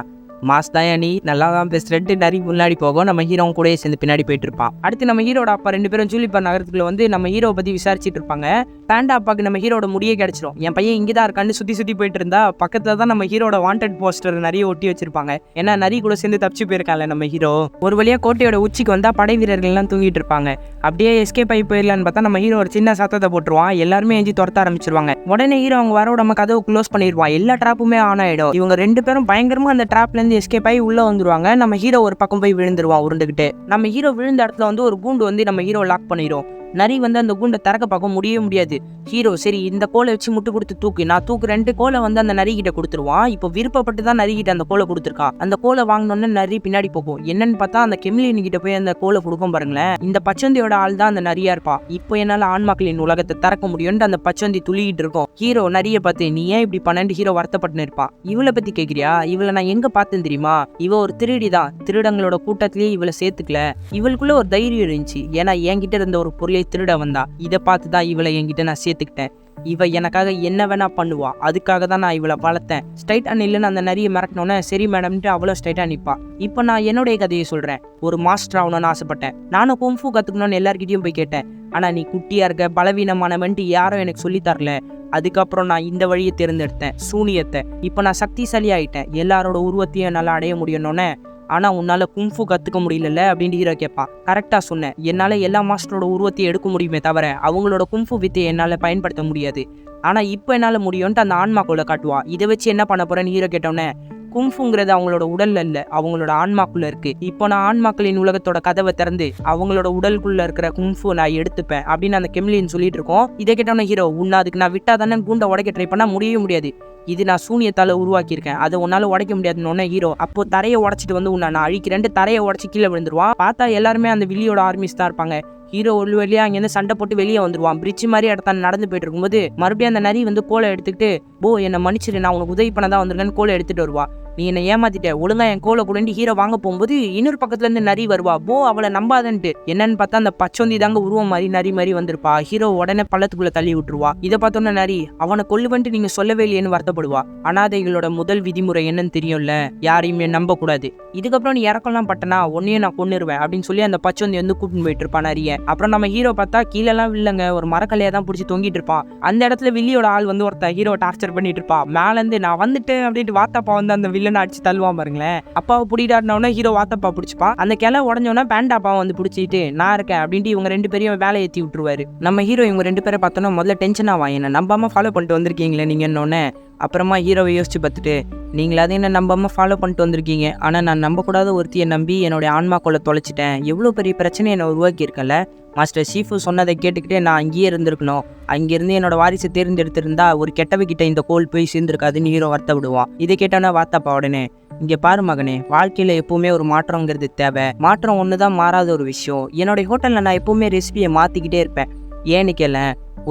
மாஸ் தான் நீ நல்லா தான் பேசுறேன்ட்டு நரி முன்னாடி போகும். நம்ம ஹீரோவும் கூடயே சேர்ந்து பின்னாடி போயிட்டு இருப்பான். அடுத்து நம்ம ஹீரோட அப்பா 2 பேரும் ஜூலிபர் நகரத்துக்குள்ள வந்து நம்ம ஹீரோவை பற்றி விசாரிச்சுட்டு இருப்பாங்க. பேண்டா அப்பாவுக்கு நம்ம ஹீரோட முடியே கிடைச்சிடும். என் பையன் இங்கே தான் இருக்கான்னு சுற்றி போயிட்டு இருந்தா பக்கத்தில் தான் நம்ம ஹீரோட வாண்டட் போஸ்டர் நிறைய ஒட்டி வச்சிருப்பாங்க. ஏன்னா நரி கூட சேர்ந்து தப்பிச்சு போயிருக்காங்க நம்ம ஹீரோ. ஒரு வழியாக கோட்டையோட உச்சிக்கு வந்தால் படை வீரர்கள்லாம் தூங்கிட்டு இருப்பாங்க. அப்படியே எஸ்கேப் ஆகி போயிடலான்னு பார்த்தா நம்ம ஹீரோ ஒரு சின்ன சத்தத்தை போட்டுருவான். எல்லாருமே எஞ்சி துரத்த ஆரம்பிச்சிருவாங்க. உடனே ஹீரோ அவங்க வர நம்ம கதவை க்ளோஸ் பண்ணிடுவான். எல்லா ட்ராப்புமே ஆன் ஆகிடும். இவங்க 2 பேரும் பயங்கரமாக அந்த ட்ராப்லேருந்து எஸ்கேப் ஆகி உள்ள வந்துருவாங்க. நம்ம ஹீரோ ஒரு பக்கம் போய் விழுந்துருவான் உருண்டுகிட்டு. நம்ம ஹீரோ விழுந்த இடத்துல வந்து ஒரு கூண்டு வந்து நம்ம ஹீரோ லாக் பண்ணிடும். நரி வந்து அந்த கூண்டை திறக்க பார்க்க முடியவே முடியாது. ஹீரோ சரி இந்த கோலை வச்சு முட்டு கொடுத்து தூக்கு, நான் தூக்கு 2 கோலை வந்து அந்த நரி கிட்ட கொடுத்துருவான். இப்போ விருப்பப்பட்டு தான் நரி கிட்ட அந்த கோலை கொடுத்துருக்கான். அந்த கோலை வாங்கினோன்னு நரி பின்னாடி போகும். என்னன்னு பார்த்தா அந்த கெமிலியன் கிட்ட போய் அந்த கோலை கொடுக்கும் பாருங்களேன். இந்த பச்சந்தியோட ஆள் தான் அந்த நரியா இருப்பான். இப்போ என்னால் ஆன்மாக்களின் உலகத்தை திறக்க முடியும்னு அந்த பச்சந்தி துளிக்கிட்டு இருக்கும். ஹீரோ நரியை பார்த்து நீ ஏன் இப்படி பண்ணு ஹீரோ வருத்தப்பட்டு இருப்பான். இவளை பத்தி கேட்கிறியா, இவளை நான் எங்க பார்த்தேன் தெரியுமா, இவ ஒரு திருடி தான், திருடங்களோட கூட்டத்திலேயே இவளை சேர்த்துக்கல. இவளுக்குள்ள ஒரு தைரியம் இருந்துச்சு, ஏன்னா என்கிட்ட இருந்த ஒரு பொருளை திருட வந்தா. இதை பார்த்துதான் இவளை என்கிட்ட நான் சேர்த்துக்கிட்டேன். இவ எனக்காக என்ன வேணா பண்ணுவா, அதுக்காக தான் நான் இவளை வளர்த்தேன். ஸ்ட்ரைட்டா நில்லுன்னு அந்த நரியை மிரட்டினோன்னே சரி மேடம்ட்டு அவ்வளோ ஸ்ட்ரைட்டா நிற்பா. இப்போ நான் என்னுடைய கதையை சொல்றேன். ஒரு மாஸ்டர் ஆகணும்னு ஆசைப்பட்டேன். நானும் கும்ஃபு கத்துக்கணும்னு எல்லார்கிட்டையும் போய் கேட்டேன். ஆனா நீ குட்டியா இருக்க, பலவீனமானவன்ட்டு யாரும் எனக்கு சொல்லி தரல. அதுக்கப்புறம் நான் இந்த வழியை தேர்ந்தெடுத்தேன், சூனியத்தை. இப்போ நான் சக்திசாலி ஆயிட்டேன், எல்லாரோட உருவத்தையும் என்னால் அடைய முடியணும்னே. ஆனால் உன்னால் கும்ஃபு கற்றுக்க முடியல அப்படின்ட்டு ஹீரோ கேட்பான். கரெக்டாக சொன்னேன், என்னால் எல்லா மாஸ்டரோட உருவத்தையும் எடுக்க முடியுமே தவிர அவங்களோட கும்ஃபு வித்தையை என்னால் பயன்படுத்த முடியாது. ஆனால் இப்போ என்னால் முடியும்ன்ட்டு அந்த ஆன்மாக்குள்ளே காட்டுவா. இதை வச்சு என்ன பண்ண போகிறேன்னு ஹீரோ கேட்டோன்னே, கும்ஃபுங்கிறது அவங்களோட உடல்ல இல்லை, அவங்களோட ஆன்மாக்குள்ளே இருக்குது. இப்போ நான் ஆன்மாக்களின் உலகத்தோட கதவை திறந்து அவங்களோட உடலுக்குள்ளே இருக்கிற கும்ஃபு நான் எடுத்துப்பேன் அப்படின்னு அந்த கெமிலியன் சொல்லிட்டு இருக்கோம். இதை கேட்டோன்னே ஹீரோ, உன்னை அதுக்கு நான் விட்டா தானே கூண்டை உடைக்க ட்ரை பண்ணால் முடியவே முடியாது, இது நான் சூனியத்தால் உருவாக்கியிருக்கேன், அதை உன்னால் உடைக்க முடியாதுன்னு ஹீரோ அப்போ தரையை உடச்சிட்டு வந்து உன்னை நான் அழிக்கிறேன்ட்டு தரையை உடச்சி கீழே விழுந்துருவான். பார்த்தா எல்லாருமே அந்த வில்லியோட ஆர்மிஸ் தான் இருப்பாங்க. ஹீரோ ஒரு வழியாக அங்கேருந்து சண்டை போட்டு வெளியே வந்துருவான். பிரிட்ஜ் மாதிரி இடத்த நடந்து போயிட்டு இருக்கும்போது மறுபடியும் அந்த நரி வந்து கோலை எடுத்துக்கிட்டு, போ என்னை மன்னிச்சிரு, நான் உனக்கு உதவி பண்ண தான் வந்திருக்கேன்னு கோலை எடுத்துகிட்டு வருவா. நீ என்னை ஏமாத்திட்ட, ஒழுங்கா என் கோலை கூடண்டு ஹீரோ வாங்க போகும்போது இன்னொரு பக்கத்துல இருந்து நரி வருவா. போ அவளை நம்பாதன்ட்டு. என்னன்னு பார்த்தா அந்த பச்சொந்தி தாங்க உருவம் மாதிரி நரி மாதிரி வந்திருப்பா. ஹீரோ உடனே பள்ளத்துக்குள்ள தள்ளி விட்டுருவா. இதை பார்த்தோன்னா நரி, அவனை கொல்லுவன்ட்டு நீங்க சொல்லவே இல்லையேன்னு வருத்தப்படுவா. அனாதைகளோட முதல் விதிமுறை என்னன்னு தெரியும்ல, யாரையுமே நம்ப கூடாது. இதுக்கப்புறம் நீ இறக்கலாம் பட்டனா உன்னையும் நான் கொன்னுருவேன் அப்படின்னு சொல்லி அந்த பச்சொந்தி வந்து கூட்டின்னு போயிட்டு இருப்பான் நரிய. அப்புறம் நம்ம ஹீரோ பார்த்தா கீழெல்லாம் இல்லைங்க, ஒரு மரக்கலையா தான் பிடிச்சி தொங்கிட்டு இருப்பான். அந்த இடத்துல வில்லியோட ஆள் வந்து ஒருத்த ஹீரோ டார்ச்சர் பண்ணிட்டு இருப்பான். மேல இருந்து நான் வந்துட்டேன் அப்படின்ட்டு வாத்தாப்பா வந்து அந்த வில்லனை அடிச்சு தள்ளுவான் பாருங்களேன். அப்பாவை பிடிடாட்டினோன்னா ஹீரோ வாத்தப்பா பிடிச்சிப்பான். அந்த கிளை உடஞ்சோன்னா பேண்டாப்பாவை வந்து பிடிச்சிட்டு நான் இருக்கேன் அப்படின்ட்டு இவங்க 2 பேரையும் வேலை ஏற்றி விட்டுருவாரு. நம்ம ஹீரோ இவங்க 2 பேரை பார்த்தோன்னா முதல்ல டென்ஷன் ஆவா, என்ன நம்பாம ஃபாலோ பண்ணிட்டு வந்திருக்கீங்களே நீங்க என்னொன்னே. அப்புறமா ஹீரோவை யோசிச்சு பார்த்துட்டு, நீங்களாவது என்ன நம்பாமல் ஃபாலோ பண்ணிட்டு வந்திருக்கீங்க, ஆனால் நான் நம்பக்கூடாத ஒருத்தியை நம்பி என்னுடைய ஆன்மாக்குள்ள தொலைச்சிட்டேன். எவ்வளோ பெரிய பிரச்சனையை என்னை உருவாக்கியிருக்கேன்ல. மாஸ்டர் ஷீஃபு சொன்னதை கேட்டுக்கிட்டே நான் அங்கேயே இருந்திருக்கணும். அங்கேருந்து என்னோட வாரிசை தேர்ந்தெடுத்திருந்தா ஒரு கெட்டவகிட்ட இந்த கோல் போய் சேர்ந்துருக்காதுன்னு ஹீரோ வருத்த விடுவான். இதை கேட்டோன்னா வாத்தாப்பா உடனே, இங்கே பாரு மகனே, வாழ்க்கையில் எப்பவுமே ஒரு மாற்றங்கிறது தேவை. மாற்றம் ஒன்று தான் மாறாத ஒரு விஷயம். என்னுடைய ஹோட்டலில் நான் எப்பவுமே ரெசிபியை மாற்றிக்கிட்டே இருப்பேன். ஏன்னு கேள,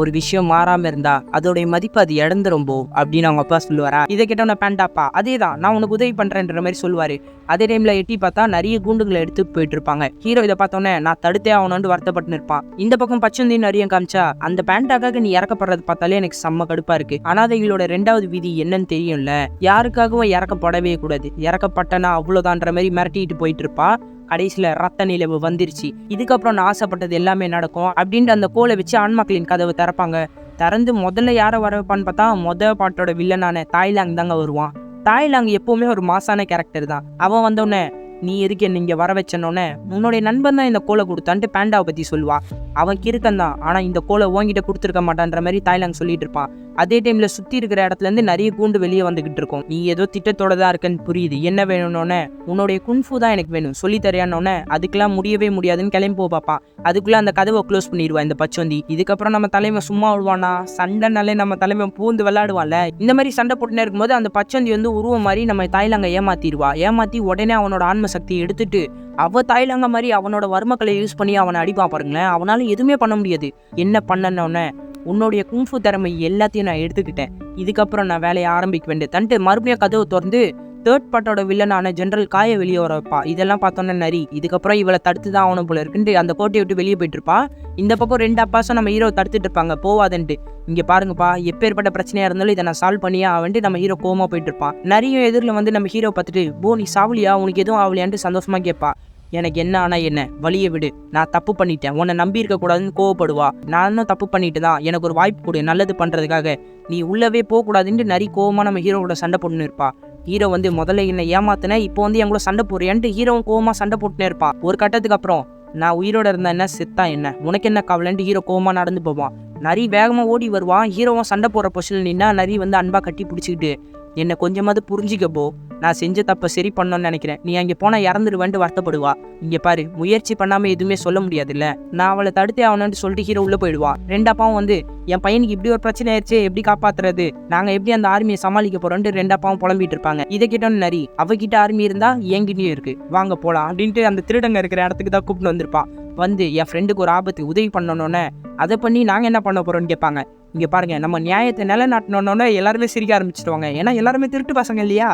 ஒரு விஷயம் மாறாமல் இருந்தா அதோடைய மதிப்பு அது இழந்துரும்போ அப்படின்னு அவங்க அப்பா சொல்லுவாரா. இதை கேட்டோன்னா பேண்டாப்பா அதே தான், நான் உனக்கு உதவி பண்ணுறேன்ற மாதிரி சொல்லுவார். அதே டைமில் எட்டி பார்த்தா நிறைய குண்டுகளை எடுத்துட்டு போயிட்டு இருப்பாங்க. ஹீரோ இதை பார்த்தோன்னே நான் தடுத்தே ஆகணும்னு வருத்தப்பட்டு இருப்பான். இந்த பக்கம் பச்சந்தி நிறைய காமிச்சா, அந்த பேண்டாக்காக நீ இறக்கப்படுறது பார்த்தாலே எனக்கு செம்ம கடுப்பா இருக்கு. அனாதைகளோட 2வது விதி என்னன்னு தெரியும்ல, யாருக்காகவும் இறக்கப்படவே கூடாது. இறக்கப்பட்டனா அவ்வளோதான்ற மாதிரி மிரட்டிட்டு போயிட்டு இருப்பா. கடைசியில் ரத்த நிலவு வந்துருச்சு. இதுக்கப்புறம் நான் ஆசைப்பட்டது எல்லாமே நடக்கும் அப்படின்ட்டு அந்த கோலை வச்சு ஆன்மாக்களின் கதவை திறப்பாங்க. திறந்து முதல்ல யாரை வர வைப்பான்னு பார்த்தா, மொதல் பாட்டோட வில்லனான தாய்லாங் தாங்க வருவான். தாய்லாங் எப்பவுமே ஒரு மாசான கேரக்டர் தான். அவன் வந்தோடனே, நீ எதுக்கு என்ன இங்கே வர வச்சனோன்னே, உன்னுடைய நண்பன் தான் இந்த கோலை கொடுத்தான்ட்டு பேண்டாவை பற்றி சொல்லுவான். அவன் கிறுக்கன் தான், ஆனால் இந்த கோலை ஓங்கிட்ட கொடுத்துருக்க மாட்டான்ற மாதிரி தாய்லாங் சொல்லிட்டு இருப்பான். அதே டைமில் சுற்றி இருக்கிற இடத்துலேருந்து நிறைய கூண்டு வெளியே வந்துகிட்டு இருக்கும். நீ ஏதோ திட்டத்தோட தான் இருக்குன்னு புரியுது, என்ன வேணும்னோன்னே, உன்னுடைய குன்ஃபு தான் எனக்கு வேணும் சொல்லித்தரையானோன்னே, அதுக்கெல்லாம் முடியவே முடியாதுன்னு கிளம்பி போ பார்ப்பான். அதுக்குள்ளே அந்த கதவை க்ளோஸ் பண்ணிடுவா இந்த பச்சோந்தி. இதுக்கப்புறம் நம்ம தலைமை சும்மா விடுவானா, சண்டைனாலே நம்ம தலைமை பூந்து விளையாடுவான்ல. இந்த மாதிரி சண்டை போட்டுனே இருக்கும்போது அந்த பச்சோந்தி வந்து உருவம் மாதிரி நம்ம தாய்லாங்க ஏமாத்திடுவா. ஏமாற்றி உடனே அவனோட ஆன்ம சக்தியை எடுத்துட்டு அவ தாய்லாங்க மாதிரி அவனோட வர்மக்களை யூஸ் பண்ணி அவனை அடிப்பான் பாருங்களேன். அவனால எதுவுமே பண்ண முடியாது. என்ன பண்ணனோன்னே, உன்னுடைய குங்ஃபு திறமை எல்லாத்தையும் நான் எடுத்துக்கிட்டேன், இதுக்கப்புறம் நான் வேலையை ஆரம்பிக்க வேண்டிய தன்ட்டு மறுபடியும் கதவை திறந்து 3rd பார்ட்டோட வில்லனான ஜெனரல் காயை வெளியே வர வைப்பா. இதெல்லாம் பார்த்தோன்னே நரி, இதுக்கப்புறம் இவளை தடுத்து தான் ஆகணும் போல இருக்குன்ட்டு அந்த கோட்டையை விட்டு வெளியே போயிட்டு இருப்பா. இந்த பக்கம் 2 அப்பாஸும் நம்ம ஹீரோ தடுத்துட்டு இருப்பாங்க, போவாதன்ட்டு. இங்கே பாருங்கப்பா, எப்பேற்பட்ட பிரச்சனையாக இருந்தாலும் இதை நான் சால்வ் பண்ணியே ஆவன்ட்டு நம்ம ஹீரோ கோமா போயிட்டு இருப்பான். நிறைய எதிரில் வந்து நம்ம ஹீரோ பார்த்துட்டு, போ நீ சாவலியா, உனக்கு எதுவும் ஆகலையான்ட்டு சந்தோஷமா கேட்பா. எனக்கு என்ன ஆனால் என்ன, வழியை விடு, நான் தப்பு பண்ணிட்டேன், உன்னை நம்பி இருக்கக்கூடாதுன்னு கோவப்படுவா. நானும் தப்பு பண்ணிட்டு தான், எனக்கு ஒரு வாய்ப்பு கொடு நல்லது பண்ணுறதுக்காக, நீ உள்ளவே போகக்கூடாதுன்ட்டு நரி கோவமாக நம்ம ஹீரோவோட சண்டை போட்டுன்னு இருப்பா. ஹீரோ வந்து முதல்ல என்னை ஏமாத்தினேன், இப்போ வந்து என் கூட சண்டை போடுறியான்ட்டு ஹீரோவும் கோவமாக சண்டை போட்டுனே இருப்பான். ஒரு கட்டத்துக்கு அப்புறம், நான் உயிரோட இருந்தா என்ன செத்தா என்ன, உனக்கு என்ன கவலைன்ட்டு ஹீரோ கோவமாக நடந்து போவான். நரி வேகமாக ஓடி வருவான். ஹீரோவும் சண்டை போடுற பொசிஷன் நின்னா நரி வந்து அன்பா கட்டி பிடிச்சிக்கிட்டு, என்னை கொஞ்சமாவது புரிஞ்சிக்கப்போ, நான் செஞ்ச தப்பை சரி பண்ணணும்னு நினைக்கிறேன், நீ அங்கே போனால் இறந்துடுவேன்ட்டு வருத்தப்படுவா. இங்கே பாரு, முயற்சி பண்ணாமல் எதுவுமே சொல்ல முடியாதுல்ல, நான் அவளை தடுத்தே ஆகணும்னு சொல்லிட்டு ஹீரோ உள்ளே போயிடுவா. 2 அப்பாவும் வந்து, என் பையனுக்கு இப்படி ஒரு பிரச்சனை ஆயிடுச்சு, எப்படி காப்பாற்றுறது, நாங்கள் எப்படி அந்த ஆர்மியை சமாளிக்க போகிறோன்ட்டு 2 அப்பாவும் புலம்பிட்டு இருப்பாங்க. இதை கேட்டோன்னு நரி, அவகிட்ட ஆர்மி இருந்தால் என்கிட்டயும் இருக்கு, வாங்க போகலாம் அப்படின்ட்டு அந்த திருடங்க இருக்கிற இடத்துக்கு தான் கூப்பிட்டு வந்திருப்பான். வந்து என் ஃப்ரெண்டுக்கு ஒரு ஆபத்து, உதவி பண்ணணுன்னே, அதை பண்ணி நாங்கள் என்ன பண்ண போகிறோன்னு கேட்பாங்க. இங்கே பாருங்க, நம்ம நியாயத்தை நிலைநாட்டணுன்னே எல்லாருமே சிரிக்க ஆரம்பிச்சிடுவாங்க. ஏன்னா எல்லாருமே திருட்டு பசங்க இல்லையா.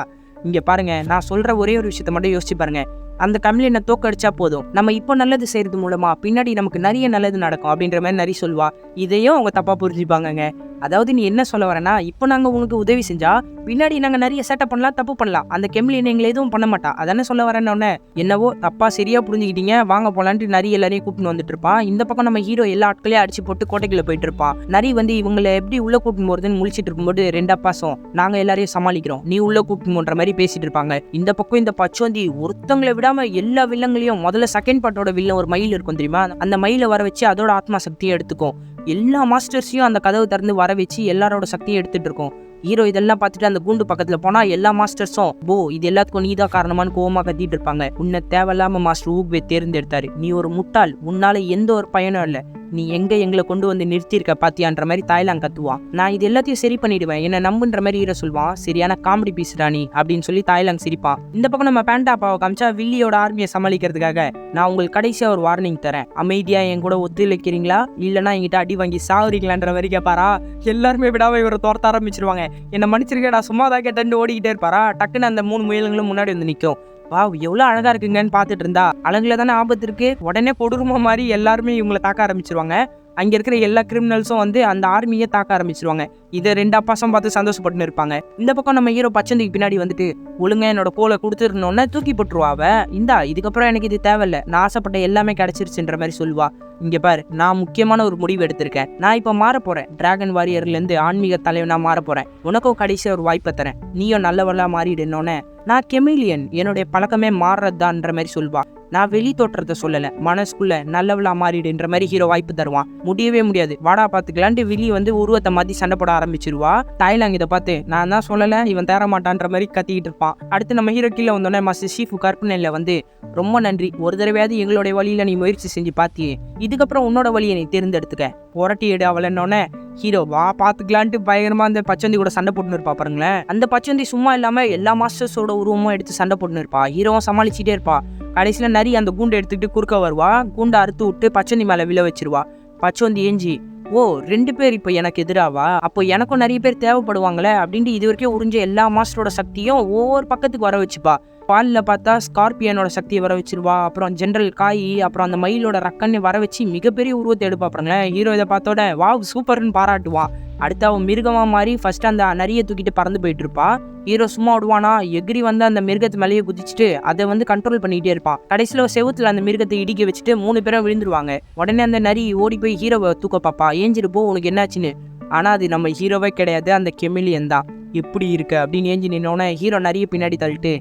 இங்கே பாருங்க, நான் சொல்கிற ஒரே ஒரு விஷயத்த மட்டும் யோசிச்சு பாருங்க, அந்த கம்யூனை தோக்கடிச்சா போதும், நம்ம இப்போ நல்லது செய்கிறது மூலமா பின்னாடி நமக்கு நிறைய நல்லது நடக்கும் அப்படின்ற மாதிரி நிறைய சொல்லுவா. இதையும் அவங்க தப்பாக புரிஞ்சுப்பாங்கங்க. அதாவது நீ என்ன சொல்ல வரேன்னா, இப்போ நாங்கள் உங்களுக்கு உதவி செஞ்சா பின்னாடி நாங்கள் நிறைய செட்டப் பண்ணலாம், தப்பு பண்ணலாம், அந்த கெமிலியன் எங்களை எதுவும் பண்ண மாட்டா, அதானே சொல்ல வரேன்னொன்னே, என்னவோ தப்பா சரியா புரிஞ்சுக்கிட்டீங்க, வாங்க போலான்ட்டு நிறைய எல்லாரையும் கூப்பிட்டு வந்துட்டு இருப்பான். இந்த பக்கம் நம்ம ஹீரோ எல்லா ஆட்களையும் அடிச்சு போட்டு கோட்டைக்குள்ள போயிட்டு இருப்பான். நிறைய வந்து இவங்களை எப்படி உள்ள கூப்பிட்டு போறதுன்னு முழிச்சிட்டு இருக்கும்போது 2 அப்பாஸும், நாங்கள் எல்லாரையும் சமாளிக்கிறோம், நீ உள்ள கூப்பிட்டு போன்ற மாதிரி பேசிட்டு இருப்பாங்க. இந்த பக்கம் இந்த பச்சோந்தி ஒருத்தங்களை விடாம எல்லா வில்லங்களையும், முதல்ல 2nd பார்ட்டோட வில்லன் ஒரு மயில் இருக்கும் தெரியுமா, அந்த மயிலை வர வச்சு அதோட ஆத்மா சக்தியை எடுத்துக்கும். எல்லா மாஸ்டர்ஸையும் அந்த கதவு திறந்து வர வச்சு எல்லாரோட சக்தியை எடுத்துட்டு இருக்கோம். ஹீரோ இதெல்லாம் பார்த்துட்டு அந்த கூண்டு பக்கத்துல போனா எல்லா மாஸ்டர்ஸும், போ இது எல்லாத்துக்கும் நீதான் காரணமானு கோவமா கத்திட்டு இருப்பாங்க. உன்னை தேவையில்லாம மாஸ்டர் ஊக்வே தேர்ந்தெடுத்தாரு, நீ ஒரு முட்டாள், உன்னால எந்த ஒரு பயனும் இல்லை, நீ எங்களை கொண்டு வந்து நிறுத்தியிருக்க பாத்தியான்ற மாதிரி தாய்லாங் கத்துவான். நான் இது எல்லாத்தையும் சரி பண்ணிடுவேன், என்ன நம்புன்ற மாதிரி ஹீரோ சொல்வான். சரியான காமெடி பீஸ் ராணி அப்படின்னு சொல்லி தாய்லாங் சிரிப்பான். இந்த பக்கம் நம்ம பேண்டாப்பாவை காமிச்சா, வில்லியோட ஆர்மியை சமாளிக்கிறதுக்காக, நான் உங்களுக்கு கடைசியா ஒரு வார்னிங் தரேன், அமைதியா என் கூட ஒத்துழைக்கிறீங்களா இல்லைன்னா என்கிட்ட அடி வாங்கி சாவறீங்களான்ற மாதிரி கேட்பாரா. எல்லாருமே விடாம இவரை துரத்த ஆரம்பிச்சிருவாங்க. என்ன மன்னிச்சிருக்கேன், நான் சும்மா தான் கேட்டேன்னு ஓடிக்கிட்டே இருப்பாரா. டக்குன்னு அந்த 3 முயல்களும் முன்னாடி வந்து நிற்கும். வாவ் எவ்வளோ அழகா இருக்குங்கன்னு பார்த்துட்டு இருந்தா, அழகுல தானே ஆபத்து இருக்கு, உடனே கொடூரமா மாதிரி எல்லாருமே இவங்களை தாக்க ஆரம்பிச்சிருவாங்க. அங்கே இருக்கிற எல்லா கிரிமினல்ஸும் வந்து அந்த ஆர்மியை தாக்க ஆரம்பிச்சிருவாங்க. இதை 2 அப்பாஸும் பார்த்து சந்தோஷப்பட்டுன்னு இருப்பாங்க. இந்த பக்கம் நம்ம ஹீரோ பச்சந்திக்கு பின்னாடி வந்துட்டு, ஒழுங்கா என்னோட கோலை கொடுத்துருந்தோன்னே தூக்கி போட்டுருவாவ. இந்தா இதுக்கப்புறம் எனக்கு இது தேவையில்லை, நான் ஆசைப்பட்ட எல்லாமே கிடைச்சிருச்சுன்ற மாதிரி சொல்லுவா. இங்கே பாரு, நான் முக்கியமான ஒரு முடிவு எடுத்திருக்கேன், நான் இப்போ மாற போறேன், டிராகன் வாரியர்லேருந்து ஆன்மீக தலைவனா மாற போறேன், உனக்கும் கடைசியாக ஒரு வாய்ப்பை தரேன், நீயும் நல்லவளா மாறிடுனோன்னே, நான் கெமிலியன், என்னுடைய பழக்கமே மாறுறதுதான்ற மாதிரி சொல்வா. நான் வெளி தோற்றத்தை சொல்லலை, மனசுக்குள்ள நல்லவளா மாறிடுன்ற மாதிரி ஹீரோ வாய்ப்பு தருவான். முடியவே முடியாது, வாடா பார்த்துக்கலான்ட்டு வில்லி வந்து உருவத்தை மாற்றி சண்டை போட ஆரம்பிச்சிருவா. தாய்லாங் இதை பார்த்து நான் தான் சொல்லலை இவன் தேர மாட்டான்ற மாதிரி கத்திக்கிட்டு இருப்பான். அடுத்து நம்ம ஹீரோ கீழே வந்தோடனே மாஸ்டர் ஷீஃபு கற்பனையில் வந்து ரொம்ப நன்றி, ஒரு தடவையாவது எங்களுடைய வழியில் நீ முயற்சி செஞ்சு பார்த்தியே, இதுக்கப்புறம் உன்னோட வழியை நீ தேர்ந்தெடுத்துக்க, புரட்டி எடு அவளன்னொன்னே ஹீரோ வா பார்த்துக்கலான்ட்டு பயங்கரமாக அந்த பச்சந்தி கூட சண்டை போட்டுன்னு இருப்பா பாருங்களேன். அந்த பச்சந்தி சும்மா இல்லாமல் எல்லா மாஸ்டர்ஸோட உருவமும் எடுத்து சண்டை போட்டுன்னு இருப்பா. ஹீரோவும் சமாளிச்சுட்டே இருப்பா. கடைசியில் நரி அந்த கூண்டை எடுத்துக்கிட்டு குறுக்க வருவா. கூண்டை அறுத்து விட்டு பச்சந்தி மேலே விழ வச்சிருவா. பச்சந்தி ஏஞ்சி ஓ 2 பேர் இப்போ எனக்கு எதிராவா, அப்போ எனக்கும் நிறைய பேர் தேவைப்படுவாங்களே அப்படின்ட்டு இது வரைக்கும் உறிஞ்ச எல்லா மாஸ்டரோட சக்தியும் ஒவ்வொரு பக்கத்துக்கு வர வச்சுப்பா. பாலில் பார்த்தா ஸ்கார்பியனோட சக்தியை வர வச்சிருவா. அப்புறம் ஜென்ரல் காய், அப்புறம் அந்த மயிலோட ரக்கன்னு வர வச்சு மிகப்பெரிய உருவத்தை எடுப்பா பாருங்களேன். ஹீரோ இதை பார்த்தோட வாவ் சூப்பர்னு பாராட்டுவான். அடுத்து அவன் மிருகமாக மாறி ஃபர்ஸ்ட் அந்த நரியை தூக்கிட்டு பறந்து போயிட்டு இருப்பா. ஹீரோ சும்மா விடுவானா, எகிரி வந்து அந்த மிருகத்து மேலேயே குதிச்சுட்டு அதை வந்து கண்ட்ரோல் பண்ணிக்கிட்டே இருப்பான். கடைசியில் செவுத்துல அந்த மிருகத்தை இடிக்க வச்சுட்டு 3 பேரும் விழுந்துருவாங்க. உடனே அந்த நரி ஓடி போய் ஹீரோவை தூக்க பாப்பா. ஏஞ்சிட்டு போ உனக்கு என்னாச்சுன்னு. ஆனால் அது நம்ம ஹீரோவே கிடையாது, அந்த கெமிலியன் தான். எப்படி இருக்கு அப்படின்னு ஏஞ்சி நின்னோன்னே ஹீரோ நரிய பின்னாடி தள்ளிட்டு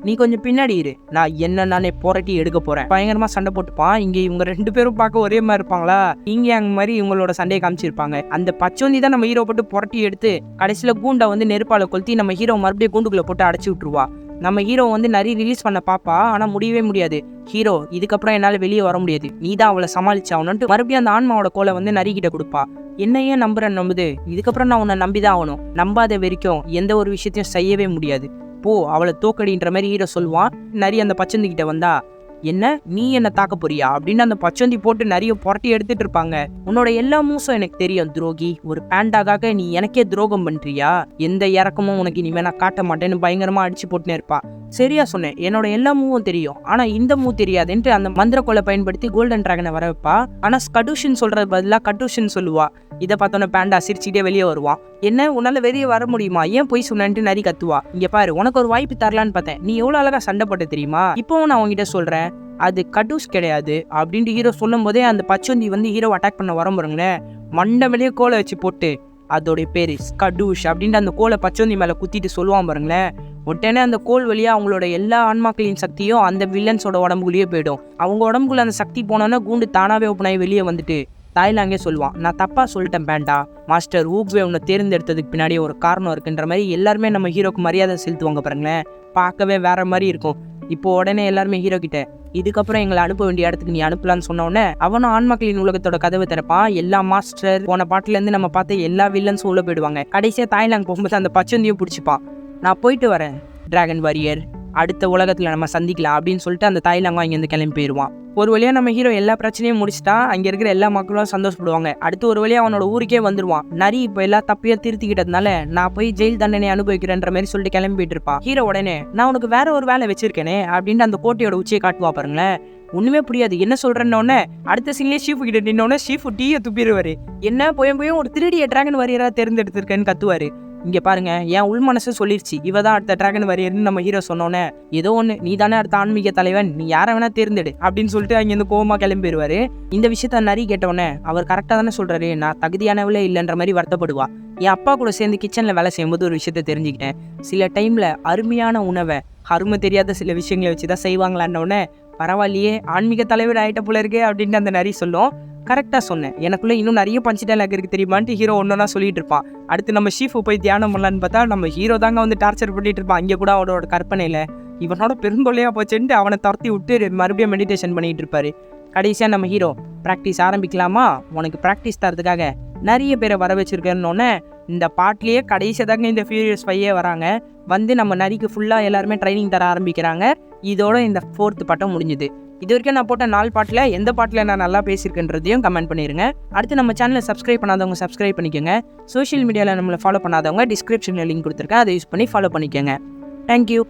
நீ கொஞ்சம் பின்னாடி இரு, நான் என்ன நானே புரட்டி எடுக்க போறேன். பயங்கரமா சண்டை போட்டுப்பான். இங்க இவங்க 2 பேரும் பார்க்க ஒரே மாதிரி இருப்பாங்களா, இங்க அங்க மாதிரி இவங்களோட சண்டையை காமிச்சிருப்பாங்க. அந்த பச்சோந்தி தான் நம்ம ஹீரோ போட்டு புரட்டி எடுத்து கடைசியில கூண்டை வந்து நெருப்பால கொளுத்தி நம்ம ஹீரோ மறுபடியும் கூண்டுக்குள்ள போட்டு அடைச்சி விட்டுருவா. நம்ம ஹீரோ வந்து நிறைய ரிலீஸ் பண்ண பாப்பா, ஆனா முடியவே முடியாது. ஹீரோ இதுக்கப்புறம் என்னால வெளியே வர முடியாது, நீ தான் அவளை சமாளிச்சாகணும்ட்டு மறுபடியும் அந்த ஆன்மாவோட கோலை வந்து நரிக்கிட்ட கொடுப்பா. என்னையே நம்புறேன் நம்புது, இதுக்கப்புறம் நான் உன்னை நம்பிதான் ஆகணும், நம்பாத வரைக்கும் எந்த ஒரு விஷயத்தையும் செய்யவே முடியாது, போ அவளை தோக்கடின்ற மாதிரி ஹீரோ சொல்லுவான். நரி அந்த பச்சந்தி கிட்ட வந்தா என்ன நீ என்ன தாக்க போறியா அப்படின்னு அந்த பச்சந்தி போட்டு நிறைய புரட்டி எடுத்துட்டு இருப்பாங்க. உன்னோட எல்லா மூசும் எனக்கு தெரியும் துரோகி, ஒரு பேண்டாக்காக நீ எனக்கே துரோகம் பண்றியா, எந்த இறக்கமும் உனக்கு இனிமே நான் காட்ட மாட்டேன்னு பயங்கரமா அடிச்சு போட்டுனே இருப்பா. சரியா சொன்னேன், என்னோட எல்லா மூவும் தெரியும், ஆனா இந்த மூ தெரியாதுன்ட்டு அந்த மந்திர கோலை பயன்படுத்தி கோல்டன் டிராகனை வர வைப்பா. ஆனா ஸ்கடூஷன் சொல்றது பதிலாக கட்டூஷன் சொல்லுவா. இதை பார்த்தோன்னே பேண்டா சிரிச்சுட்டே வெளியே வருவான். என்ன உன்னால வெளியே வர முடியுமா, ஏன் போய் சொன்னேன்ட்டு நரி கத்துவா. இங்க பாரு உனக்கு ஒரு வாய்ப்பு தரலான்னு பார்த்தேன், நீ எவ்வளவு அழகா சண்டை போட்ட தெரியுமா, இப்பவும் நான் உங்ககிட்ட சொல்றேன் அது கடூஸ் கிடையாது அப்படின்ட்டு ஹீரோ சொல்லும் போதே அந்த பச்சோந்தி வந்து ஹீரோ அட்டாக் பண்ண வர பாருங்களேன். மண்டை மேலேயே கோலை வச்சு போட்டு அதோடைய பேரு ஸ்கடூஷ் அப்படின்ட்டு அந்த கோலை பச்சோந்தி மேல குத்திட்டு சொல்லுவான் பாருங்களேன். உடனே அந்த கோல் வழியா அவங்களோட எல்லா ஆன்மாக்களின் சக்தியும் அந்த வில்லன்ஸோட உடம்புக்குள்ளேயே போயிடும். அவங்க உடம்புக்குள்ள அந்த சக்தி போனோன்னா கூண்டு தானாவே ஓப்பன் ஆகி வெளியே வந்துட்டு தாய்லாங்கே சொல்லுவான், நான் தப்பா சொல்லிட்டேன் பேண்டா, மாஸ்டர் ஊக்வே உன்னை தேர்ந்தெடுத்ததுக்கு பின்னாடி ஒரு காரணம் இருக்குன்ற மாதிரி எல்லாருமே நம்ம ஹீரோக்கு மரியாதை செலுத்துவாங்க பாருங்களேன். பார்க்கவே வேற மாதிரி இருக்கும். இப்போ உடனே எல்லாருமே ஹீரோ கிட்ட இதுக்கப்புறம் எங்களை அனுப்ப வேண்டிய இடத்துக்கு நீ அனுப்பலான்னு சொன்ன உடனே அவனும் ஆன்மக்களின் உலகத்தோட கதவை திறப்பான். எல்லா மாஸ்டர் போன பாட்டுல இருந்து நம்ம பார்த்த எல்லா வில்லன்ஸும் உள்ள போயிடுவாங்க. கடைசியா தாய்லாந்து போகும்போது அந்த பச்சந்தியும் பிடிச்சிப்பான். நான் போயிட்டு வரேன் டிராகன் வாரியர், அடுத்த உலகத்துல நம்ம சந்திக்கலாம் அப்படின்னு சொல்லிட்டு அந்த தாய்லாங்கும் அங்கேருந்து கிளம்பி போயிடுவான். ஒரு வழியா நம்ம ஹீரோ எல்லா பிரச்சனையும் முடிச்சுட்டா அங்க இருக்கிற எல்லா மக்களும் சந்தோஷப்படுவாங்க. அடுத்து ஒரு வழியா அவனோட ஊருக்கே வந்துருவான். நரி இப்போ எல்லா தப்பையும் திருத்திக்கிட்டதுனால நான் போய் ஜெயில் தண்டனை அனுபவிக்கிறேன்ற மாதிரி சொல்லிட்டு கிளம்பி போயிட்டு இருப்பான். ஹீரோ உடனே நான் உனக்கு வேற ஒரு வேலை வச்சிருக்கேனே அப்படின்ட்டு அந்த கோட்டையோட உச்சியை காட்டுவா பாருங்களேன். ஒண்ணுமே புரியாது என்ன சொல்றேன்னொன்னே அடுத்த சீன்லேயே ஷீஃபு கிட்ட நின்னோடனே ஷீஃபு டீயை துப்பிடுவாரு. என்ன போயும் ஒரு 3D டிராகன் வாரியரா தேர்ந்தெடுத்திருக்கேன்னு கத்துவாரு. இங்க பாருங்க என் உள் மனசு சொல்லிருச்சு இவதான் அடுத்த டிராகன் வாரியர்னு நம்ம ஹீரோ சொன்னோன்னே ஏதோ ஒன்று நீ தானே அடுத்த ஆன்மீக தலைவன், நீ யாரை வேணா தேர்ந்தெடு அப்படின்னு சொல்லிட்டு அங்கேருந்து கோவமா கிளம்பிடுவாரு. இந்த விஷயத்த நரி கேட்டவுடனே அவர் கரெக்டாக தானே சொல்றாரு, நான் தகுதியானவளே இல்லைன்ற மாதிரி வருத்தப்படுவா. என் அப்பா கூட சேர்ந்து கிச்சன்ல வேலை செய்யும்போது ஒரு விஷயத்த தெரிஞ்சுக்கிட்டேன், சில டைம்ல அருமையான உணவை அருமை தெரியாத சில விஷயங்களை வச்சுதான் செய்வாங்களான்னொடனே பரவாயில்லையே ஆன்மீக தலைவர் ஆயிட்ட போல இருக்கே அப்படின்ட்டு அந்த நரி சொல்லும். கரெக்டாக சொன்னேன், எனக்குள்ளே இன்னும் நிறைய பஞ்சு டைலாக் இருக்குது தெரியுமான்ட்டு ஹீரோ ஒன்றா சொல்லிட்டு இருப்பான். அடுத்து நம்ம ஷீஃபு போய் தியானம் பண்ணலான்னு பார்த்தா நம்ம ஹீரோ தாங்க வந்து டார்ச்சர் பண்ணிட்டு இருப்பான். அங்கே கூட அவனோட கற்பனையில் இவனோட பெருந்தொல்லையாக போச்சுன்ட்டு அவனை துரத்தி விட்டு மறுபடியும் மெடிடேஷன் பண்ணிட்டு இருப்பாரு. கடைசியாக நம்ம ஹீரோ ப்ராக்டிஸ் ஆரம்பிக்கலாமா, உனக்கு ப்ராக்டிஸ் தரதுக்காக நிறைய பேரை வர வச்சிருக்கேன்னொன்னே இந்த பாட்டிலேயே கடைசியாக தாங்க இந்த ஃபியூரியஸ் 5 வராங்க. வந்து நம்ம நரிக்கு ஃபுல்லாக எல்லாருமே ட்ரைனிங் தர ஆரம்பிக்கிறாங்க. இதோட இந்த 4th பாட்டம் முடிஞ்சுது. இது வரைக்கும் நான் போட்ட 4 பாட்டில் எந்த பாட்டில் நான் நல்லா பேசியிருக்கேன்றதையும் கமெண்ட் பண்ணிடுங்க. அடுத்து நம்ம சேனலை சப்ஸ்கிரைப் பண்ணாதவங்க சப்ஸ்கிரைப் பண்ணிக்கோங்க. சோஷியல் மீடியாவில் நம்மளை ஃபாலோ பண்ணாதவங்க டிஸ்கிரிப்ஷனில் லிங்க் கொடுத்துருக்கேன், அதை யூஸ் பண்ணி ஃபாலோ பண்ணிக்கோங்க. தேங்க்யூ.